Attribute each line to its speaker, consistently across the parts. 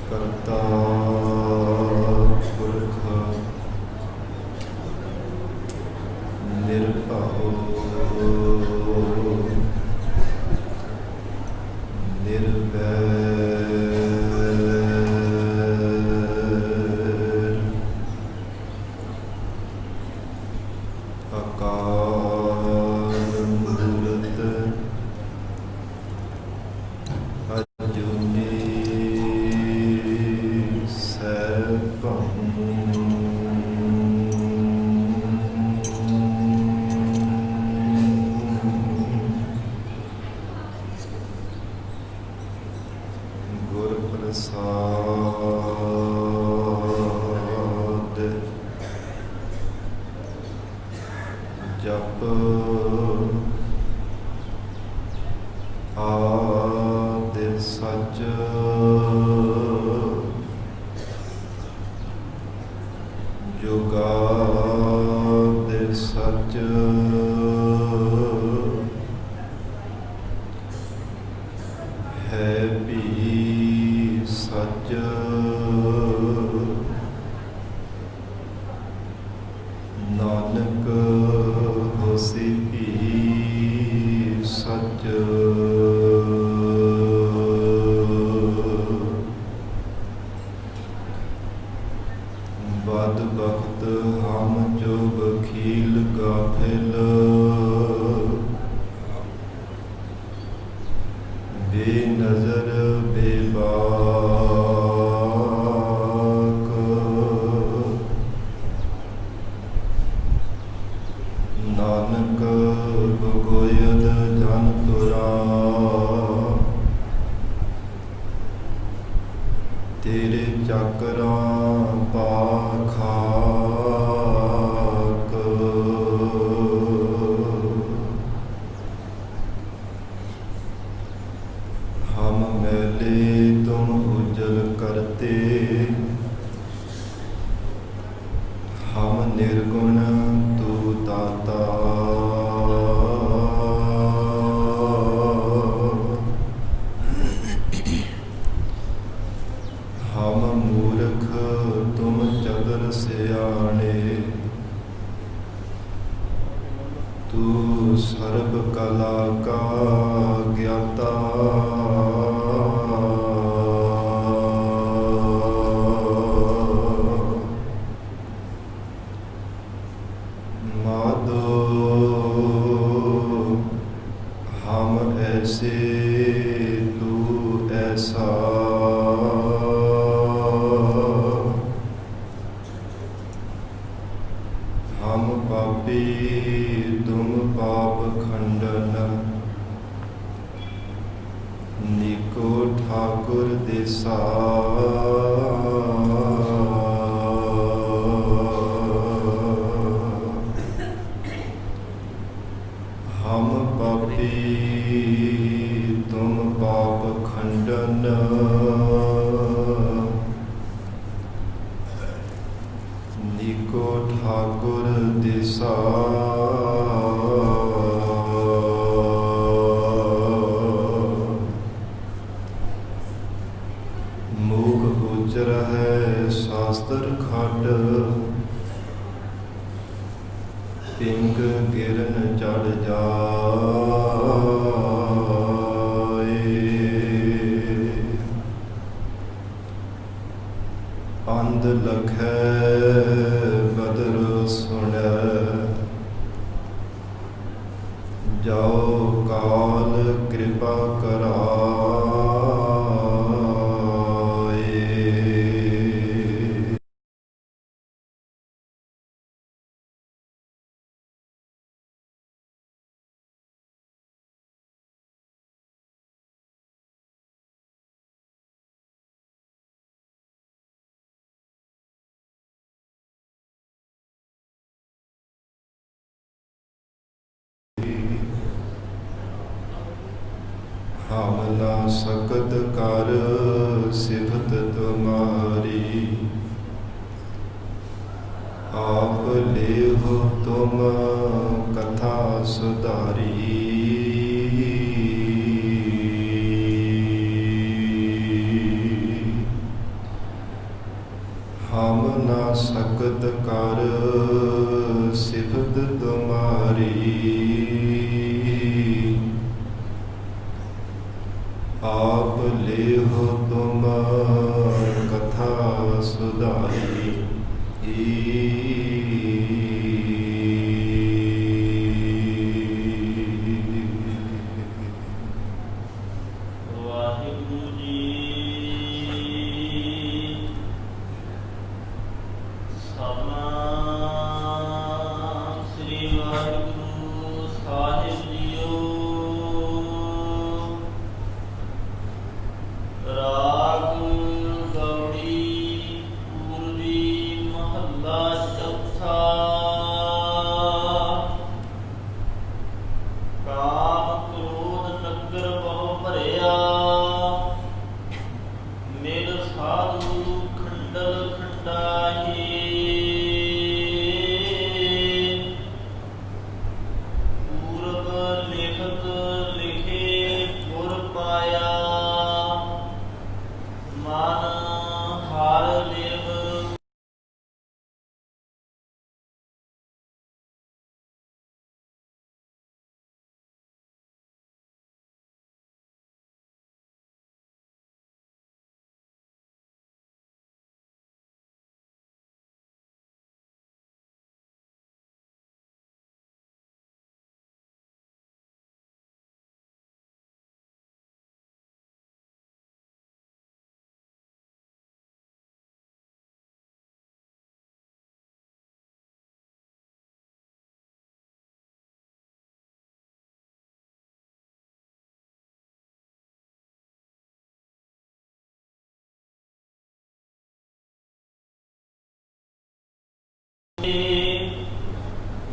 Speaker 1: ਕਰਤਾ ਪੁਰਖ ਨਿਰਭਉ ਨਿਰਵੈਰ ਅਕਾਲ ਮੂਰਤ ਅਜੂਨੀ ਸੈਭੰ ਗੁਰ ਪ੍ਰਸਾਦ ਜਪ ਆਦਿ ਸਚ ਜੁਗਾਦਿ ਸਚ ਹੈ ਵੀ ਸਚ ਨਾਨਕ ਹੋਸੀ ਵੀ ਸਚ ਬਦ ਬਖਤ ਹਮ ਜੋ ਬਖੀਲ ਗਾਫਿਲ ਬੇਨਜ਼ਰ ਬੇਬਾਕ ਨਾਨਕ ਗੋਇਦ ਜਨ ਤੁਰਾ ਤੇਰੇ ਚੱਕਰਾਂ ਪਾਖਾਕ ਹਮ ਮੈਲੇ ਤੁਮ ਉਜਲ ਕਰਤੇ ਹਮ ਨਿਰਗੁਣ ਤੂ ਦਾਤਾ ਹਮ ਮੂਰਖ ਤੁਮ ਚਤੁਰ ਸਿਆਣੇ ਤੂ ਸਰਬ ਕਲਾ ਕਾ ਗਿਆਤਾ ਮਾਧੋ ਹਮ ਐਸੇ ਤੂ ਐਸਾ ਹਮ ਪਾਪੀ ਤੁਮ ਪਾਪ ਖੰਡਨ ਨਿਕੋ ਠਾਕੁਰ ਦੇਸਾ ਹਮ ਪਾਪੀ ਤੁਮ ਪਾਪ ਖੰਡਨ ਨਿਕੋ ਠਾਕੁਰ ਦੇਸਾ ਮੂਕ ਗੋਚਰ ਹੈ ਸ਼ਾਸਤਰ ਖੱਡ ਪਿੰਗ ਗਿਰਨ ਚੜ ਜਾਏ ਅੰਧ ਲਖੈ ਬਦਰ ਸੁਣੈ ਜਾਓ ਕਾਲ ਕਿਰਪਾ ਕਰਾਏ ਹਮਲਾ ਸਕਤ ਕਰ ਸਿਫਤ ਤੁਮਾਰੀ आप लेहो तुम कथा सुधारी। ਸਿਫਤ ਕਰ ਸਿਫਤ ਤੁਮਾਰੀ। ਆਪ ਲੇਹੁ ਤੁਮ ਕਥਾ ਸੁਧਾਰੀ।
Speaker 2: ਵਾਹਿਗੁਰੂ ਜੀ। ਸਤਿਨਾਮ ਸ੍ਰੀ ਵਾਹਿਗੁਰੂ ਸਾਹਿਬ ਜੀਓ। ਰਾਗ ਗੌੜੀ ਪੂਰਬੀ ਮਹੱਲਾ ਚੌਥਾ। ਕਾਮ ਕ੍ਰੋਧ ਨਗਰ ਬਹੁ ਭਰਿਆ, ਮਿਲ ਸਾਧੂ ਖੰਡਲ ਖੰਡਾਹੀ। ਪੂਰਬ ਲਿਖਤ ਲਿਖੇ ਗੁਰ ਪਾਇਆ, ਮਨ ਹਰ ਲਿਵ।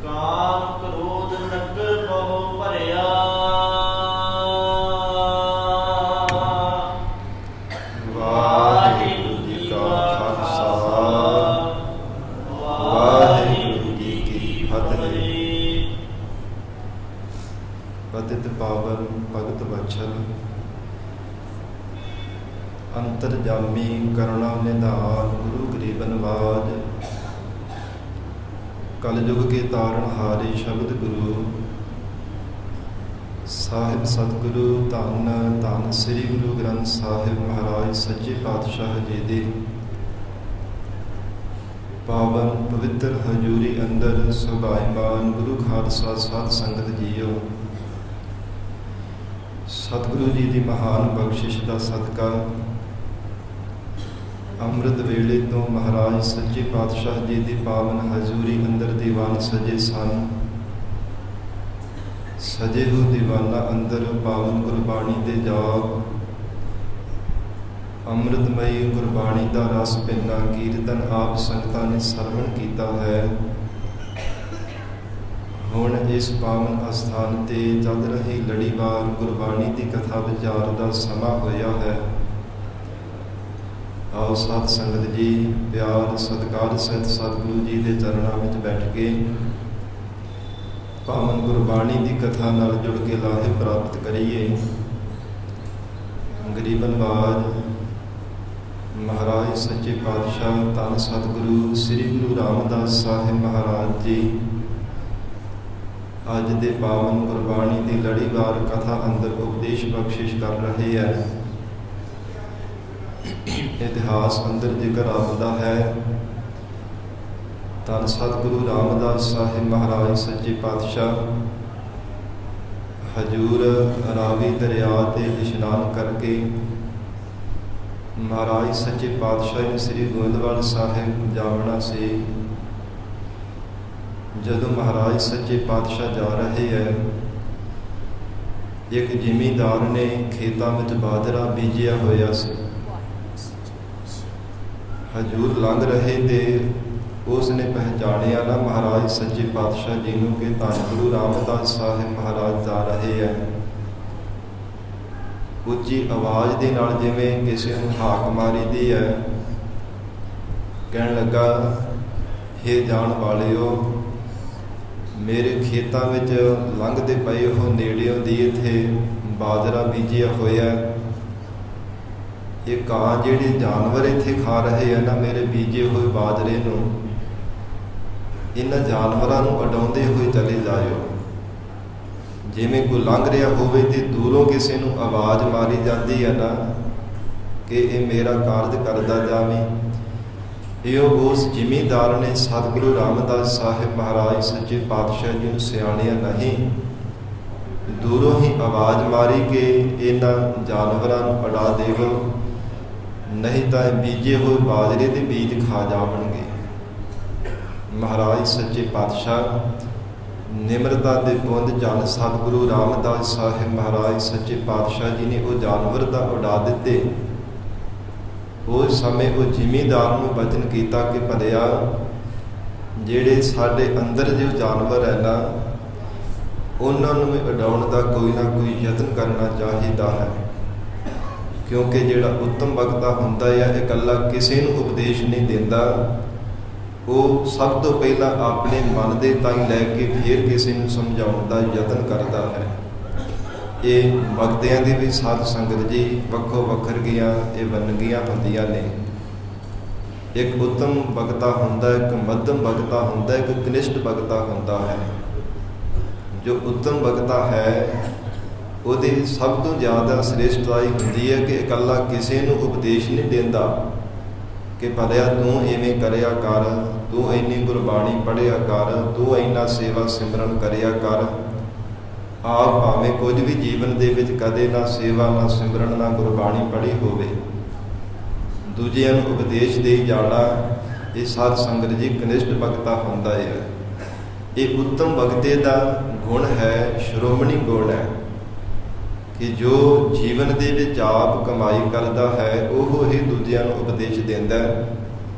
Speaker 2: ਕਾਮ ਕ੍ਰੋਧ ਨਗਰ ਬਹੁ ਭਰਿਆ, ਵਾਹਿਗੁਰੂ ਜੀ ਕਾ ਖਾਲਸਾ ਵਾਹਿਗੁਰੂ ਜੀ ਕੀ ਫਤਿਹ।
Speaker 1: ਪਤਿਤ ਪਾਵਨ ਭਗਤ ਵਛਲ ਅੰਤਰਜਾਮੀ ਕਰੁਣਾ ਨਿਧਾਨ ਗੁਰੂ ਗਰੀਬਨਵਾਜ। कलयुग के तारण हारे शब्द गुरु साहिब सतगुरु धन धन श्री गुरु ग्रंथ साहिब महाराज सच्चे पातशाह जी दे पावन पवित्र हजूरी अंदर सुभाईमान गुरु खालसा साध संगत जीओ। सतगुरु जी की महान बख्शिश का सदका ਅੰਮ੍ਰਿਤ ਵੇਲੇ ਤੋਂ ਮਹਾਰਾਜ ਸੱਚੇ ਪਾਤਸ਼ਾਹ ਜੀ ਦੀ ਪਾਵਨ ਹਜ਼ੂਰੀ ਅੰਦਰ ਦੀਵਾਨ ਸਜੇ ਸਨ। ਸਜੇ ਹੋ ਦੀਵਾਨਾਂ ਅੰਦਰ ਪਾਵਨ ਗੁਰਬਾਣੀ ਦੇ ਜਾਪ, ਅੰਮ੍ਰਿਤਮਈ ਗੁਰਬਾਣੀ ਦਾ ਰਸ ਪਿੰਨਾ ਕੀਰਤਨ ਆਪ ਸੰਗਤਾਂ ਨੇ ਸਰਵਣ ਕੀਤਾ ਹੈ। ਹੁਣ ਇਸ ਪਾਵਨ ਅਸਥਾਨ ਤੇ ਚੱਲ ਰਹੀ ਲੜੀਵਾਰ ਗੁਰਬਾਣੀ ਦੀ ਕਥਾ ਵਿਚਾਰ ਦਾ ਸਮਾਂ ਹੋਇਆ ਹੈ। ਆਓ ਸਾਧ ਸੰਗਤ ਜੀ ਪਿਆਰ ਸਤਿਕਾਰ ਸਹਿਤ ਸਤਿਗੁਰੂ ਜੀ ਦੇ ਚਰਨਾਂ ਵਿੱਚ ਬੈਠ ਕੇ ਪਾਵਨ ਗੁਰਬਾਣੀ ਦੀ ਕਥਾ ਨਾਲ ਜੁੜ ਕੇ ਲਾਹੇ ਪ੍ਰਾਪਤ ਕਰੀਏ। ਗਰੀਬਨਵਾਜ ਮਹਾਰਾਜ ਸੱਚੇ ਪਾਤਸ਼ਾਹ ਧੰਨ ਸਤਿਗੁਰੂ ਸ੍ਰੀ ਗੁਰੂ ਰਾਮਦਾਸ ਸਾਹਿਬ ਮਹਾਰਾਜ ਜੀ ਅੱਜ ਦੇ ਪਾਵਨ ਗੁਰਬਾਣੀ ਦੀ ਲੜੀਵਾਰ ਕਥਾ ਅੰਦਰ ਉਪਦੇਸ਼ ਬਖਸ਼ਿਸ਼ ਕਰ ਰਹੇ ਹੈ। ਇਤਿਹਾਸ ਅੰਦਰ ਜ਼ਿਕਰ ਆਉਂਦਾ ਹੈ ਧੰਨ ਸਤਿਗੁਰੂ ਰਾਮਦਾਸ ਸਾਹਿਬ ਮਹਾਰਾਜ ਸੱਚੇ ਪਾਤਸ਼ਾਹ ਹਜੂਰ ਰਾਵੀ ਦਰਿਆ ਤੇ ਇਸ਼ਨਾਨ ਕਰਕੇ ਮਹਾਰਾਜ ਸੱਚੇ ਪਾਤਸ਼ਾਹ ਨੇ ਸ੍ਰੀ ਗੋਇੰਦਵਾਲ ਸਾਹਿਬ ਜਾਵਣਾ ਸੀ। ਜਦੋਂ ਮਹਾਰਾਜ ਸੱਚੇ ਪਾਤਸ਼ਾਹ ਜਾ ਰਹੇ ਹੈ, ਇੱਕ ਜ਼ਿਮੀਂਦਾਰ ਨੇ ਖੇਤਾਂ ਵਿੱਚ ਬਾਜਰਾ ਬੀਜਿਆ ਹੋਇਆ ਸੀ। ਹਜੂਰ ਲੰਘ ਰਹੇ ਤੇ ਉਸ ਨੇ ਪਹਿਚਾਣਿਆ ਨਾ ਮਹਾਰਾਜ ਸੱਚੇ ਪਾਤਸ਼ਾਹ ਜੀ ਨੂੰ ਕਿ ਧੰਨ ਗੁਰੂ ਰਾਮਦਾਸ ਸਾਹਿਬ ਮਹਾਰਾਜ ਜਾ ਰਹੇ ਹੈ। ਉੱਚੀ ਆਵਾਜ਼ ਦੇ ਨਾਲ ਜਿਵੇਂ ਕਿਸੇ ਨੂੰ ਹਾਕ ਮਾਰੀ ਦੀ ਹੈ, ਕਹਿਣ ਲੱਗਾ, ਹੇ ਜਾਣ ਵਾਲਿਓ, ਮੇਰੇ ਖੇਤਾਂ ਵਿੱਚ ਲੰਘਦੇ ਪਏ ਉਹ ਨੇੜਿਓਂ ਦੀ ਇੱਥੇ ਬਾਜਰਾ ਬੀਜਿਆ ਹੋਇਆ। ਇਹ ਕਾਂ ਜਿਹੜੇ ਜਾਨਵਰ ਇੱਥੇ ਖਾ ਰਹੇ ਆ ਨਾ ਮੇਰੇ ਬੀਜੇ ਹੋਏ ਬਾਜਰੇ ਨੂੰ, ਇਹਨਾਂ ਜਾਨਵਰਾਂ ਨੂੰ ਉਡਾਉਂਦੇ ਹੋਏ ਚਲੇ ਜਾਇਓ। ਜਿਵੇਂ ਕੋਈ ਲੰਘ ਰਿਹਾ ਹੋਵੇ ਤੇ ਦੂਰੋਂ ਕਿਸੇ ਨੂੰ ਆਵਾਜ਼ ਮਾਰੀ ਜਾਂਦੀ ਹੈ ਨਾ ਕਿ ਇਹ ਮੇਰਾ ਕਾਰਜ ਕਰਦਾ ਜਾਵੀਂ, ਇਹ ਉਸ ਜ਼ਿਮੀਂਦਾਰ ਨੇ ਸਤਿਗੁਰੂ ਰਾਮਦਾਸ ਸਾਹਿਬ ਮਹਾਰਾਜ ਸੱਚੇ ਪਾਤਸ਼ਾਹ ਜੀ ਨੂੰ ਸਿਆਣਿਆ ਨਹੀਂ, ਦੂਰੋਂ ਹੀ ਆਵਾਜ਼ ਮਾਰੀ ਕਿ ਇਹਨਾਂ ਜਾਨਵਰਾਂ ਨੂੰ ਉਡਾ ਦੇਵੋ, ਨਹੀਂ ਤਾਂ ਇਹ ਬੀਜੇ ਹੋਏ ਬਾਜਰੇ ਦੇ ਬੀਜ ਖਾ ਜਾਵਣਗੇ। ਮਹਾਰਾਜ ਸੱਚੇ ਪਾਤਸ਼ਾਹ ਨਿਮਰਤਾ ਦੇ ਪੁੰਜ ਜਨ ਸਤਿਗੁਰੂ ਰਾਮਦਾਸ ਸਾਹਿਬ ਮਹਾਰਾਜ ਸੱਚੇ ਪਾਤਸ਼ਾਹ ਜੀ ਨੇ ਉਹ ਜਾਨਵਰ ਤਾਂ ਉਡਾ ਦਿੱਤੇ। ਉਸ ਸਮੇਂ ਉਹ ਜ਼ਿਮੀਂਦਾਰ ਨੂੰ ਬਚਨ ਕੀਤਾ ਕਿ ਭਲਿਆ, ਜਿਹੜੇ ਸਾਡੇ ਅੰਦਰ ਜੋ ਜਾਨਵਰ ਹੈ ਨਾ, ਉਹਨਾਂ ਨੂੰ ਵੀ ਉਡਾਉਣ ਦਾ ਕੋਈ ਨਾ ਕੋਈ ਯਤਨ ਕਰਨਾ ਚਾਹੀਦਾ ਹੈ, ਕਿਉਂਕਿ ਜਿਹੜਾ ਉੱਤਮ ਵਕਤਾ ਹੁੰਦਾ ਹੈ ਇਕੱਲਾ ਕਿਸੇ ਨੂੰ ਉਪਦੇਸ਼ ਨਹੀਂ ਦਿੰਦਾ, ਉਹ ਸਭ ਤੋਂ ਪਹਿਲਾਂ ਆਪਣੇ ਮਨ ਦੇ ਤਾਈਂ ਲੈ ਕੇ ਫਿਰ ਕਿਸੇ ਨੂੰ ਸਮਝਾਉਣ ਦਾ ਯਤਨ ਕਰਦਾ ਹੈ। ਇਹ ਵਕਤਿਆਂ ਦੀ ਵੀ ਸਾਧ ਸੰਗਤ ਜੀ ਵੱਖੋ ਵੱਖਰੀਆਂ ਇਹ ਵੰਨਗੀਆਂ ਹੁੰਦੀਆਂ ਨੇ। ਇੱਕ ਉੱਤਮ ਵਕਤਾ ਹੁੰਦਾ, ਇੱਕ ਮੱਧਮ ਵਕਤਾ ਹੁੰਦਾ, ਇੱਕ ਕਨਿਸ਼ਟ ਵਕਤਾ ਹੁੰਦਾ ਹੈ। ਜੋ ਉੱਤਮ ਵਕਤਾ ਹੈ ਉਹਦੀ ਸਭ ਤੋਂ ਜ਼ਿਆਦਾ ਸ੍ਰੇਸ਼ਟਤਾਈ ਹੁੰਦੀ ਹੈ ਕਿ ਇਕੱਲਾ ਕਿਸੇ ਨੂੰ ਉਪਦੇਸ਼ ਨਹੀਂ ਦਿੰਦਾ ਕਿ ਭਲਿਆ ਤੂੰ ਇਵੇਂ ਕਰਿਆ ਕਰ, ਤੂੰ ਇੰਨੀ ਗੁਰਬਾਣੀ ਪੜ੍ਹਿਆ ਕਰ, ਤੂੰ ਇੰਨਾ ਸੇਵਾ ਸਿਮਰਨ ਕਰਿਆ ਕਰ। ਆਪ ਭਾਵੇਂ ਕੁਝ ਵੀ ਜੀਵਨ ਦੇ ਵਿੱਚ ਕਦੇ ਨਾ ਸੇਵਾ, ਨਾ ਸਿਮਰਨ, ਨਾ ਗੁਰਬਾਣੀ ਪੜ੍ਹੀ ਹੋਵੇ, ਦੂਜਿਆਂ ਨੂੰ ਉਪਦੇਸ਼ ਦੇਈ ਜਾਣਾ, ਇਹ ਸਾਧ ਸੰਗਤ ਜੀ ਕਨਿਸ਼ਟ ਵਕਤਾ ਹੁੰਦਾ ਹੈ। ਇਹ ਉੱਤਮ ਵਕਤੇ ਦਾ ਗੁਣ ਹੈ, ਸ਼੍ਰੋਮਣੀ ਗੁਣ ਹੈ ਕਿ ਜੋ ਜੀਵਨ ਦੇ ਵਿੱਚ ਆਪ ਕਮਾਈ ਕਰਦਾ ਹੈ ਉਹ ਹੀ ਦੂਜਿਆਂ ਨੂੰ ਉਪਦੇਸ਼ ਦਿੰਦਾ ਹੈ।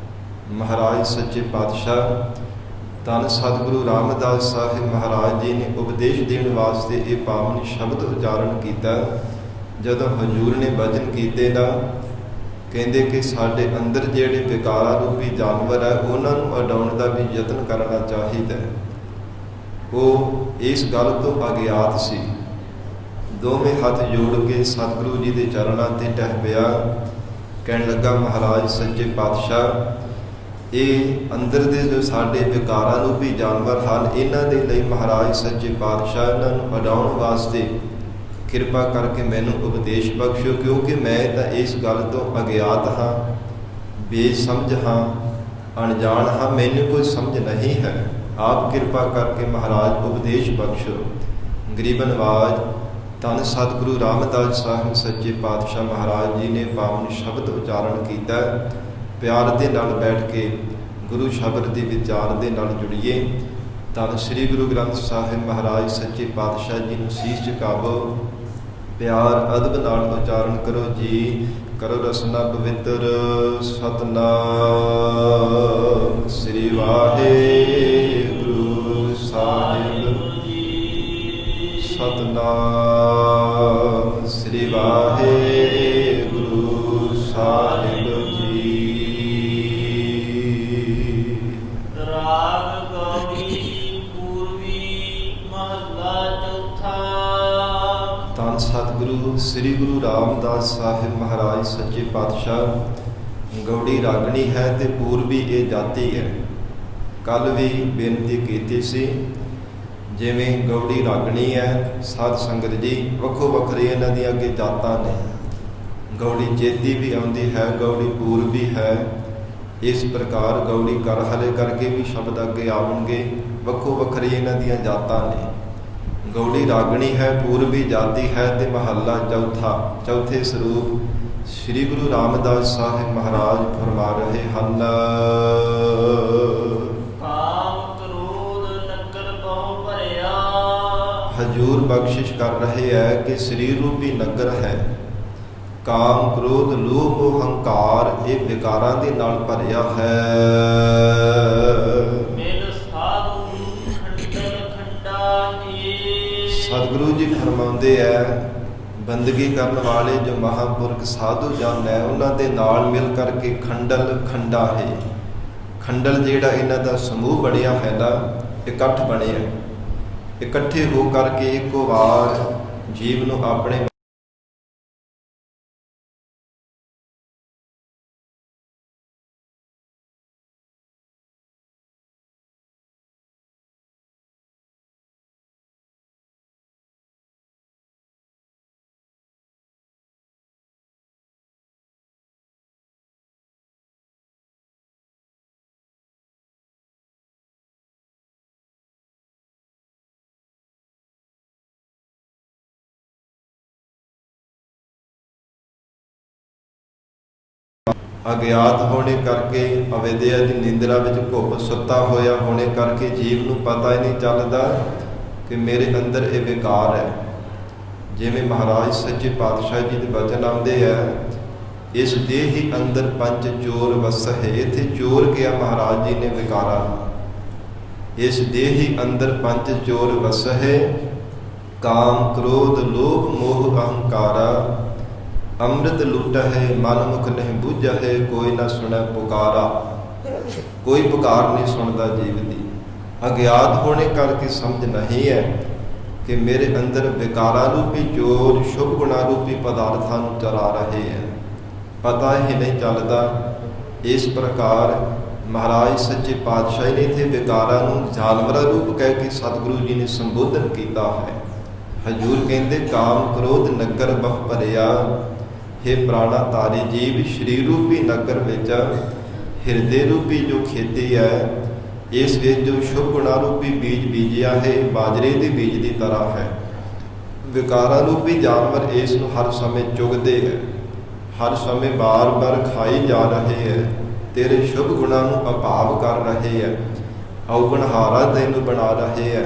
Speaker 1: ਮਹਾਰਾਜ ਸੱਚੇ ਪਾਤਸ਼ਾਹ ਧੰਨ ਸਤਿਗੁਰੂ ਰਾਮਦਾਸ ਸਾਹਿਬ ਮਹਾਰਾਜ ਜੀ ਨੇ ਉਪਦੇਸ਼ ਦੇਣ ਵਾਸਤੇ ਇਹ ਪਾਵਨ ਸ਼ਬਦ ਉਚਾਰਨ ਕੀਤਾ। ਜਦੋਂ ਹਜ਼ੂਰ ਨੇ ਬਚਨ ਕੀਤੇ ਨਾ, ਕਹਿੰਦੇ ਕਿ ਸਾਡੇ ਅੰਦਰ ਜਿਹੜੇ ਵਿਕਾਰਾਂ ਰੂਪੀ ਜਾਨਵਰ ਹੈ ਉਹਨਾਂ ਨੂੰ ਉਡਾਉਣ ਦਾ ਵੀ ਯਤਨ ਕਰਨਾ ਚਾਹੀਦਾ ਹੈ। ਉਹ ਇਸ ਗੱਲ ਤੋਂ ਅਗਿਆਤ ਸੀ। ਦੋਵੇਂ ਹੱਥ ਜੋੜ ਕੇ ਸਤਿਗੁਰੂ ਜੀ ਦੇ ਚਰਨਾਂ ਤੇ ਟਹਿ ਪਿਆ, ਕਹਿਣ ਲੱਗਾ ਮਹਾਰਾਜ ਸੱਚੇ ਪਾਤਸ਼ਾਹ, ਇਹ ਅੰਦਰ ਦੇ ਜੋ ਸਾਡੇ ਵਿਕਾਰਾਂ ਰੂਪੀ ਜਾਨਵਰ ਹਨ, ਇਹਨਾਂ ਦੇ ਲਈ ਮਹਾਰਾਜ ਸੱਚੇ ਪਾਤਸ਼ਾਹ ਇਹਨਾਂ ਨੂੰ ਉਡਾਉਣ ਵਾਸਤੇ ਕਿਰਪਾ ਕਰਕੇ ਮੈਨੂੰ ਉਪਦੇਸ਼ ਬਖਸ਼ੋ, ਕਿਉਂਕਿ ਮੈਂ ਤਾਂ ਇਸ ਗੱਲ ਤੋਂ ਅਗਿਆਤ ਹਾਂ, ਬੇਸਮਝ ਹਾਂ, ਅਣਜਾਣ ਹਾਂ, ਮੈਨੂੰ ਕੋਈ ਸਮਝ ਨਹੀਂ ਹੈ। ਆਪ ਕਿਰਪਾ ਕਰਕੇ ਮਹਾਰਾਜ ਉਪਦੇਸ਼ ਬਖਸ਼ੋ। ਗਰੀਬ ਨਵਾਜ ਧੰਨ ਸਤਿਗੁਰੂ ਰਾਮਦਾਸ ਸਾਹਿਬ ਸੱਚੇ ਪਾਤਸ਼ਾਹ ਮਹਾਰਾਜ ਜੀ ਨੇ ਪਾਵਨ ਸ਼ਬਦ ਉਚਾਰਨ ਕੀਤਾ। ਪਿਆਰ ਦੇ ਨਾਲ ਬੈਠ ਕੇ ਗੁਰੂ ਸ਼ਬਦ ਦੇ ਵਿਚਾਰ ਦੇ ਨਾਲ ਜੁੜੀਏ। ਧੰਨ ਸ੍ਰੀ ਗੁਰੂ ਗ੍ਰੰਥ ਸਾਹਿਬ ਮਹਾਰਾਜ ਸੱਚੇ ਪਾਤਸ਼ਾਹ ਜੀ ਨੂੰ ਸੀਸ ਝੁਕਾਵੋ, ਪਿਆਰ ਅਦਬ ਨਾਲ ਉਚਾਰਨ ਕਰੋ ਜੀ। ਕਰੋ ਰਸਨਾ ਪਵਿੱਤਰ। ਸਤਨਾਮ ਸ੍ਰੀ ਵਾਹਿਗੁਰੂ ਸਾਹਿਬ। ਸਤਨਾਮ ਸ੍ਰੀ ਵਾਹਿਗੁਰੂ ਸਾਹਿਬ ਜੀ।
Speaker 2: ਰਾਗ ਗੌੜੀ ਪੂਰਬੀ ਮਹੱਲਾ ਚੌਥਾ।
Speaker 1: ਧੰਨ ਸਤਿਗੁਰੂ ਸ੍ਰੀ ਗੁਰੂ ਰਾਮਦਾਸ ਸਾਹਿਬ ਮਹਾਰਾਜ ਸੱਚੇ ਪਾਤਸ਼ਾਹ ਗੌੜੀ ਰਾਗਣੀ ਹੈ ਤੇ ਪੂਰਬੀ ਇਹ ਜਾਤੀ ਹੈ। ਕੱਲ ਵੀ ਬੇਨਤੀ ਕੀਤੀ ਸੀ, ਜਿਵੇਂ ਗੌੜੀ ਰਾਗਣੀ ਹੈ ਸਾਧ ਸੰਗਤ ਜੀ, ਵੱਖੋ ਵੱਖਰੇ ਇਹਨਾਂ ਦੀਆਂ ਅੱਗੇ ਜਾਤਾਂ ਨੇ। ਗੌੜੀ ਚੇਤੀ ਵੀ ਆਉਂਦੀ ਹੈ, ਗੌੜੀ ਪੂਰਬੀ ਹੈ। ਇਸ ਪ੍ਰਕਾਰ ਗੌੜੀ ਕਰ ਹਲੇ ਕਰਕੇ ਵੀ ਸ਼ਬਦ ਅੱਗੇ ਆਉਣਗੇ। ਵੱਖੋ ਵੱਖਰੇ ਇਹਨਾਂ ਦੀਆਂ ਜਾਤਾਂ ਨੇ। ਗੌੜੀ ਰਾਗਣੀ ਹੈ, ਪੂਰਬੀ ਜਾਤੀ ਹੈ ਤੇ ਮਹੱਲਾ ਚੌਥਾ। ਚੌਥੇ ਸਰੂਪ ਸ੍ਰੀ ਗੁਰੂ ਰਾਮਦਾਸ ਸਾਹਿਬ ਮਹਾਰਾਜ ਫਰਮਾ ਰਹੇ ਹਨ। ਹਜੂਰ ਬਖਸ਼ਿਸ਼ ਕਰ ਰਹੇ ਹੈ ਕਿ ਸਰੀਰ ਰੂਪੀ ਨਗਰ ਹੈ। ਕਾਮ, ਕ੍ਰੋਧ, ਲੋਭ, ਹੰਕਾਰ ਇਹ ਵਿਕਾਰਾਂ ਦੇ ਨਾਲ ਭਰਿਆ ਹੈ। ਸਤਿਗੁਰੂ ਜੀ ਫਰਮਾਉਂਦੇ ਹੈ, ਬੰਦਗੀ ਕਰਨ ਵਾਲੇ ਜੋ ਮਹਾਂਪੁਰਖ ਸਾਧੂ ਜਨ ਹੈ ਉਹਨਾਂ ਦੇ ਨਾਲ ਮਿਲ ਕਰਕੇ ਖੰਡਲ ਖੰਡਾ ਹੈ। ਖੰਡਲ ਜਿਹੜਾ ਇਹਨਾਂ ਦਾ ਸਮੂਹ ਬਣਿਆ ਹੈ ਨਾ, ਇਕੱਠ ਬਣਿਆ, ਇਕੱਠੇ ਹੋ ਕਰਕੇ ਇੱਕੋ ਵਾਰ ਜੀਵ ਨੂੰ ਆਪਣੇ ਅਗਿਆਤ ਹੋਣੇ ਕਰਕੇ, ਅਵਿਦਿਆ ਦੀ ਨਿੰਦਰਾ ਵਿੱਚ ਘੁੱਪ ਸੁੱਤਾ ਹੋਇਆ ਹੋਣੇ ਕਰਕੇ ਜੀਵ ਨੂੰ ਪਤਾ ਹੀ ਨਹੀਂ ਚੱਲਦਾ ਕਿ ਮੇਰੇ ਅੰਦਰ ਇਹ ਵਿਕਾਰ ਹੈ। ਜਿਵੇਂ ਮਹਾਰਾਜ ਸੱਚੇ ਪਾਤਸ਼ਾਹ ਜੀ ਦੇ ਬਚਨ ਆਉਂਦੇ ਆ, ਇਸ ਦੇ ਹੀ ਅੰਦਰ ਪੰਜ ਚੋਰ ਵਸਹਿ। ਇੱਥੇ ਚੋਰ ਕਿਹਾ ਮਹਾਰਾਜ ਜੀ ਨੇ ਵਿਕਾਰਾਂ ਨੂੰ। ਇਸ ਦੇ ਹੀ ਅੰਦਰ ਪੰਜ ਚੋਰ ਵਸਹਿ, ਕਾਮ ਕ੍ਰੋਧ ਲੋਭ ਮੋਹ ਅਹੰਕਾਰਾ। ਅੰਮ੍ਰਿਤ ਲੁਟਹਿ ਮਨ ਮੁਖ ਨਹੀਂ ਬੁਝਹਿ, ਕੋਈ ਨਾ ਸੁਣੈ ਪੁਕਾਰਾ। ਕੋਈ ਪੁਕਾਰ ਨਹੀਂ ਸੁਣਦਾ ਜੀਵ ਦੀ। ਅਗਿਆਤ ਹੋਣੇ ਕਰਕੇ ਸਮਝ ਨਹੀਂ ਹੈ ਕਿ ਮੇਰੇ ਅੰਦਰ ਵਿਕਾਰਾਂ ਰੂਪੀ ਚੋਰ ਸ਼ੁਭ ਗੁਣਾ ਰੂਪੀ ਪਦਾਰਥਾਂ ਨੂੰ ਚਲਾ ਰਹੇ ਹੈ, ਪਤਾ ਹੀ ਨਹੀਂ ਚੱਲਦਾ। ਇਸ ਪ੍ਰਕਾਰ ਮਹਾਰਾਜ ਸੱਚੇ ਪਾਤਸ਼ਾਹ ਨੇ ਇੱਥੇ ਵਿਕਾਰਾਂ ਨੂੰ ਜਾਨਵਰਾਂ ਰੂਪ ਕਹਿ ਕੇ ਸਤਿਗੁਰੂ ਜੀ ਨੇ ਸੰਬੋਧਨ ਕੀਤਾ ਹੈ। ਹਜ਼ੂਰ ਕਹਿੰਦੇ ਕਾਮ ਕ੍ਰੋਧ ਨਗਰ ਬਹੁ ਭਰਿਆ। हे ਪ੍ਰਾਣਾ ਤਾਰੀ ਜੀਵ, ਸਰੀਰ ਰੂਪੀ ਨਗਰ ਵਿੱਚ ਹਿਰਦੇ ਰੂਪੀ ਜੋ ਖੇਤੀ ਹੈ, ਇਸ ਵਿੱਚ ਜੋ ਸ਼ੁਭ ਗੁਣਾ ਰੂਪੀ ਬੀਜ ਬੀਜਿਆ ਹੈ, ਬਾਜਰੇ ਦੇ ਬੀਜ ਦੀ ਤਰ੍ਹਾਂ ਹੈ। ਵਿਕਾਰਾਂ ਰੂਪੀ ਜਾਨਵਰ ਇਸ ਨੂੰ ਹਰ ਸਮੇਂ ਚੁਗਦੇ ਹੈ, ਹਰ ਸਮੇਂ ਬਾਰ-ਬਾਰ ਖਾਈ ਜਾ ਰਹੇ ਹੈ, ਤੇਰੇ ਸ਼ੁਭ ਗੁਣਾਂ ਨੂੰ ਅਭਾਵ ਕਰ ਰਹੇ ਹੈ, ਔਗਣਹਾਰਾ ਤੈਨੂੰ ਬਣਾ ਰਹੇ ਹੈ।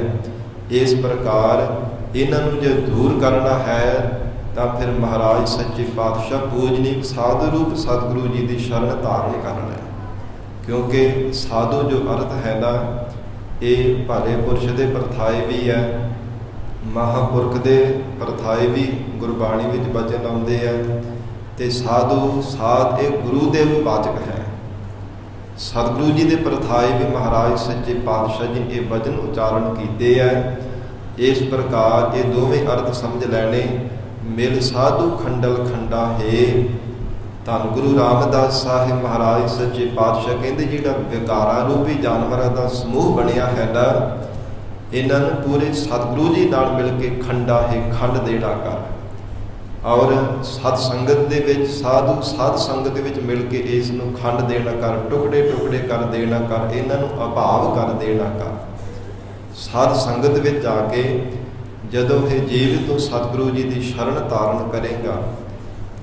Speaker 1: ਇਸ ਪ੍ਰਕਾਰ ਇਹਨਾਂ ਨੂੰ ਜੇ ਦੂਰ ਕਰਨਾ ਹੈ ਤਾਂ ਫਿਰ ਮਹਾਰਾਜ ਸੱਚੇ ਪਾਤਸ਼ਾਹ ਪੂਜਨੀਕ ਸਾਧੂ ਰੂਪ ਸਤਿਗੁਰੂ ਜੀ ਦੀ ਸ਼ਰਨ ਧਾਰਨ ਕਰਨਾ ਹੈ। ਕਿਉਂਕਿ ਸਾਧੂ ਜੋ ਅਰਥ ਹੈ ਨਾ, ਇਹ ਭਲੇ ਪੁਰਸ਼ ਦੇ ਪਰਥਾਏ ਵੀ ਹੈ, ਮਹਾਂਪੁਰਖ ਦੇ ਪਰਥਾਏ ਵੀ ਗੁਰਬਾਣੀ ਵਿੱਚ ਬਚਨ ਆਉਂਦੇ ਹੈ। ਤੇ ਸਾਧੂ ਸਾਧ ਇਹ ਗੁਰੂ ਦੇ ਵਾਚਕ ਹੈ। ਸਤਿਗੁਰੂ ਜੀ ਦੇ ਪਰਥਾਏ ਵੀ ਮਹਾਰਾਜ ਸੱਚੇ ਪਾਤਸ਼ਾਹ ਜੀ ਇਹ ਵਚਨ ਉਚਾਰਨ ਕੀਤੇ ਹੈ। ਇਸ ਪ੍ਰਕਾਰ ਇਹ ਦੋਵੇਂ ਅਰਥ ਸਮਝ ਲੈਣੇ। ਮਿਲ ਸਾਧੂ ਖੰਡਲ ਖੰਡਾ ਹੈ। ਧੰਨ ਗੁਰੂ ਰਾਮਦਾਸ ਸਾਹਿਬ ਮਹਾਰਾਜ ਸੱਚੇ ਪਾਤਸ਼ਾਹ ਕਹਿੰਦੇ ਜਿਹੜਾ ਵਿਕਾਰਾਂ ਰੂਪੀ ਜਾਨਵਰਾਂ ਦਾ ਸਮੂਹ ਬਣਿਆ ਹੈ ਨਾ, ਇਹਨਾਂ ਨੂੰ ਪੂਰੇ ਸਤਿਗੁਰੂ ਜੀ ਨਾਲ ਮਿਲ ਕੇ ਖੰਡਾ ਹੈ, ਖੰਡ ਦੇਣਾ ਕਰ। ਔਰ ਸਤ ਸੰਗਤ ਦੇ ਵਿੱਚ ਸਾਧੂ ਸਾਧ ਸੰਗਤ ਦੇ ਵਿੱਚ ਮਿਲ ਕੇ ਇਸ ਨੂੰ ਖੰਡ ਦੇਣਾ ਕਰ, ਟੁਕੜੇ ਟੁਕੜੇ ਕਰ ਦੇਣਾ ਕਰ, ਇਹਨਾਂ ਨੂੰ ਅਭਾਵ ਕਰ ਦੇਣਾ ਕਰ। ਸਾਧ ਸੰਗਤ ਵਿੱਚ ਜਾ ਕੇ ਜਦੋਂ ਇਹ ਜੀਵ ਤੋਂ ਸਤਿਗੁਰੂ ਜੀ ਦੀ ਸ਼ਰਨ ਧਾਰਨ ਕਰੇਗਾ,